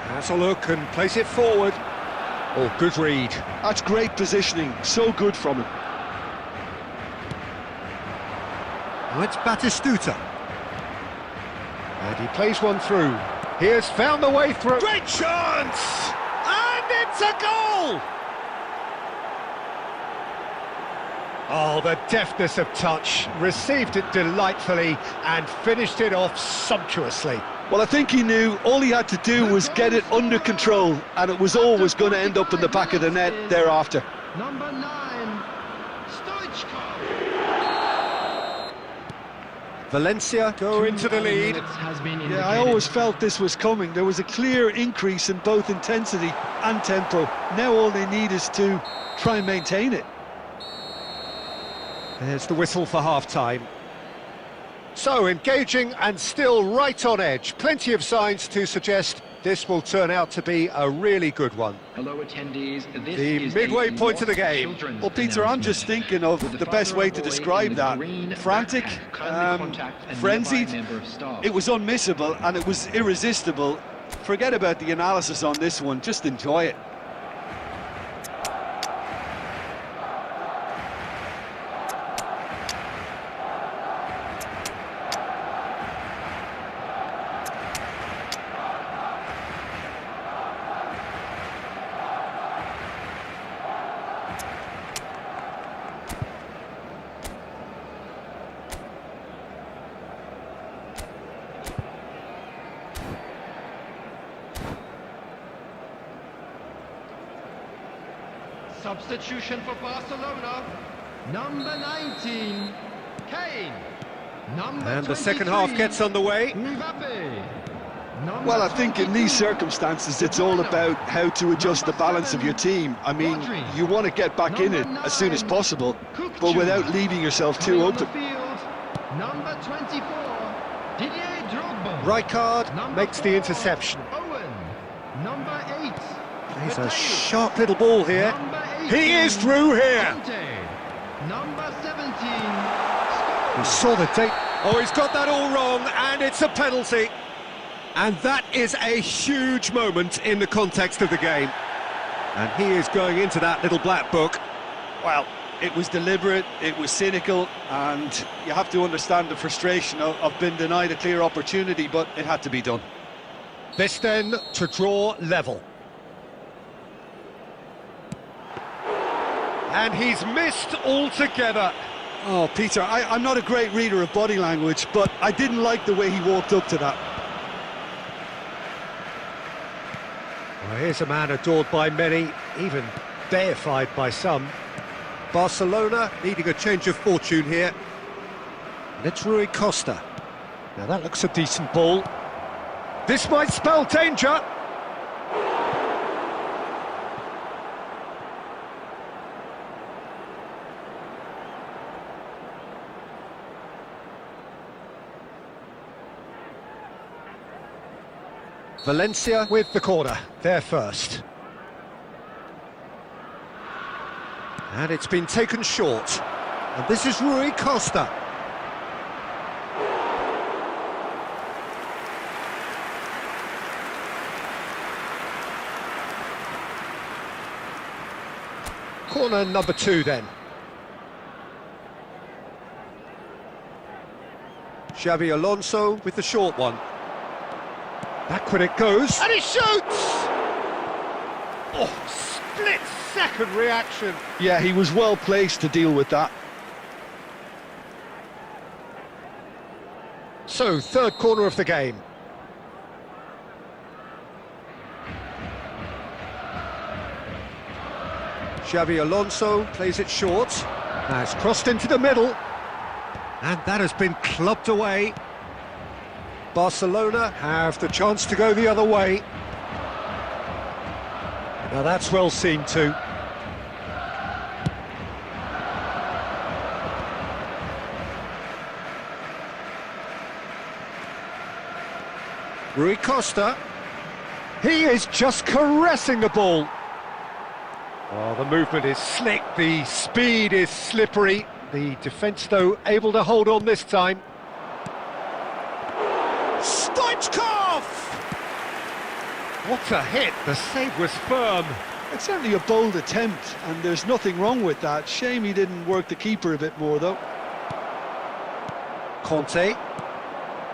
Speaker 1: Has a look and place it forward. Oh, good read.
Speaker 2: That's great positioning, so good from him.
Speaker 1: Now it's Batistuta. And he plays one through. He has found the way through. Great chance! And it's a goal! Oh, the deftness of touch. Received it delightfully and finished it off sumptuously.
Speaker 2: Well, I think he knew all he had to do was get it under control, and it was always going to end up in the back of the net thereafter.
Speaker 3: Number 9, Stoichkov.
Speaker 1: Valencia go into the lead.
Speaker 2: Yeah, I always felt this was coming. There was a clear increase in both intensity and tempo. Now all they need is to try and maintain it.
Speaker 1: There's the whistle for half-time. So, engaging and still right on edge. Plenty of signs to suggest this will turn out to be a really good one.
Speaker 4: Hello attendees, this
Speaker 1: The
Speaker 4: is
Speaker 1: midway
Speaker 4: a
Speaker 1: point of the game.
Speaker 4: children's
Speaker 2: Well, Peter, I'm just
Speaker 4: announcement.
Speaker 2: thinking of
Speaker 4: With
Speaker 2: the best way to
Speaker 4: father of a boy
Speaker 2: describe
Speaker 4: in the
Speaker 2: that.
Speaker 4: green
Speaker 2: Frantic,
Speaker 4: backpack, kindly contact a
Speaker 2: frenzied.
Speaker 4: nearby member of staff.
Speaker 2: It was unmissable and it was irresistible. Forget about the analysis on this one, just enjoy it.
Speaker 3: Substitution for Barcelona. Number 19, Kane. Number
Speaker 1: And the second
Speaker 3: 23,
Speaker 1: half gets underway.
Speaker 3: Mbappe. Number
Speaker 2: Well, I think in these circumstances, it's all about how to adjust the balance of your team. I mean, you want to get back in it as soon as possible, but without leaving yourself too open.
Speaker 3: Number 24, Didier Drogba.
Speaker 1: Rijkaard makes the interception.
Speaker 3: Owen. Number 8,
Speaker 1: He's a
Speaker 3: Mateo.
Speaker 1: sharp little ball here.
Speaker 3: Number
Speaker 1: He
Speaker 3: 18,
Speaker 1: is through here.
Speaker 3: Conte. Number 17,
Speaker 1: He
Speaker 3: Scholes.
Speaker 1: saw the date. Oh, he's got that all wrong, and it's a penalty. And that is a huge moment in the context of the game. And he is going into that little black book.
Speaker 2: Well, it was deliberate, it was cynical, and you have to understand the frustration of being denied a clear opportunity, but it had to be done.
Speaker 1: This then to draw level. And he's missed altogether.
Speaker 2: Oh, Peter, I'm not a great reader of body language, but I didn't like the way he walked up to that.
Speaker 1: Well, here's a man adored by many, even deified by some. Barcelona needing a change of fortune here. And it's Rui Costa. Now that looks a decent ball. This might spell danger. Valencia with the corner, there first. And it's been taken short. And this is Rui Costa. Corner number 2 then. Xabi Alonso with the short one. Back when it goes. And he shoots! Oh, split-second reaction.
Speaker 2: Yeah, he was well placed to deal with that.
Speaker 1: So, third corner of the game. Xavi Alonso plays it short. Now it's crossed into the middle. And that has been clubbed away. Barcelona have the chance to go the other way. Now that's well seen too. Rui Costa. He is just caressing the ball. Oh, the movement is slick, the speed is slippery. The defence, though, able to hold on this time. Stoichkov! What a hit, the save was firm.
Speaker 2: It's certainly a bold attempt, and there's nothing wrong with that. Shame he didn't work the keeper a bit more, though.
Speaker 1: Conte,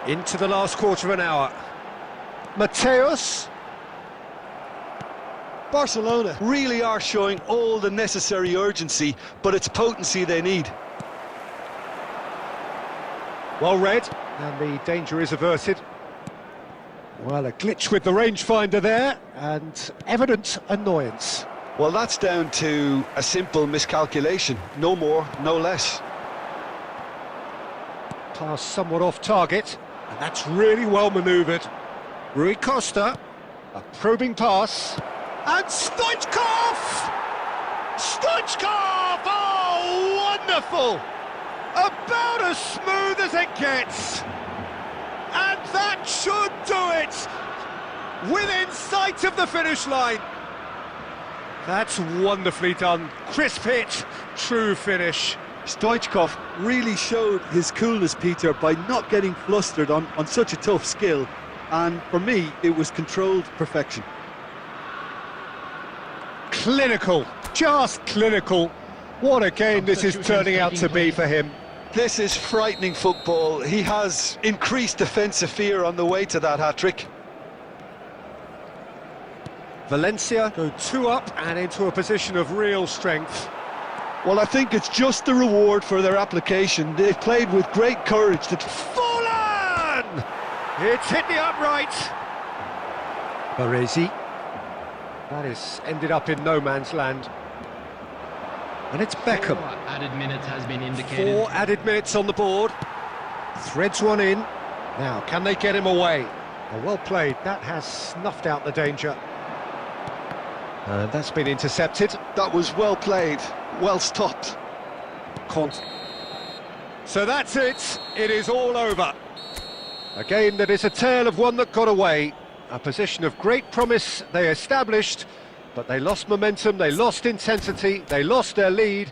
Speaker 1: into the last quarter of an hour. Mateus.
Speaker 2: Barcelona really are showing all the necessary urgency, but it's potency they need.
Speaker 1: Well read, and the danger is averted. Well, a glitch with the rangefinder there, and evident annoyance.
Speaker 2: Well, that's down to a simple miscalculation. No more, no less.
Speaker 1: Pass somewhat off target, and that's really well manoeuvred. Rui Costa, a probing pass, and Stoichkov! Stoichkov! Oh, wonderful! About as smooth as it gets. And that should do it! Within sight of the finish line. That's wonderfully done. Crisp hit, true finish.
Speaker 2: Stoichkov really showed his coolness, Peter, by not getting flustered on such a tough skill. And for me, it was controlled perfection.
Speaker 1: Clinical, just clinical. What a game this is turning out to be for him.
Speaker 2: This is frightening football. He has increased defensive fear on the way to that hat-trick.
Speaker 1: Valencia go 2 up and into a position of real strength.
Speaker 2: Well, I think it's just the reward for their application. They've played with great courage.
Speaker 1: Fallen! It's hit the upright. Baresi. That is ended up in no man's land. And it's Beckham.
Speaker 3: 4 added minutes has been indicated.
Speaker 1: 4 added minutes on the board. Threads one in. Now, can they get him away? Oh, well played. That has snuffed out the danger. And that's been intercepted.
Speaker 2: That was well played, well stopped.
Speaker 1: So that's it. It is all over. A game that is a tale of one that got away. A position of great promise they established, but they lost momentum, they lost intensity, they lost their lead,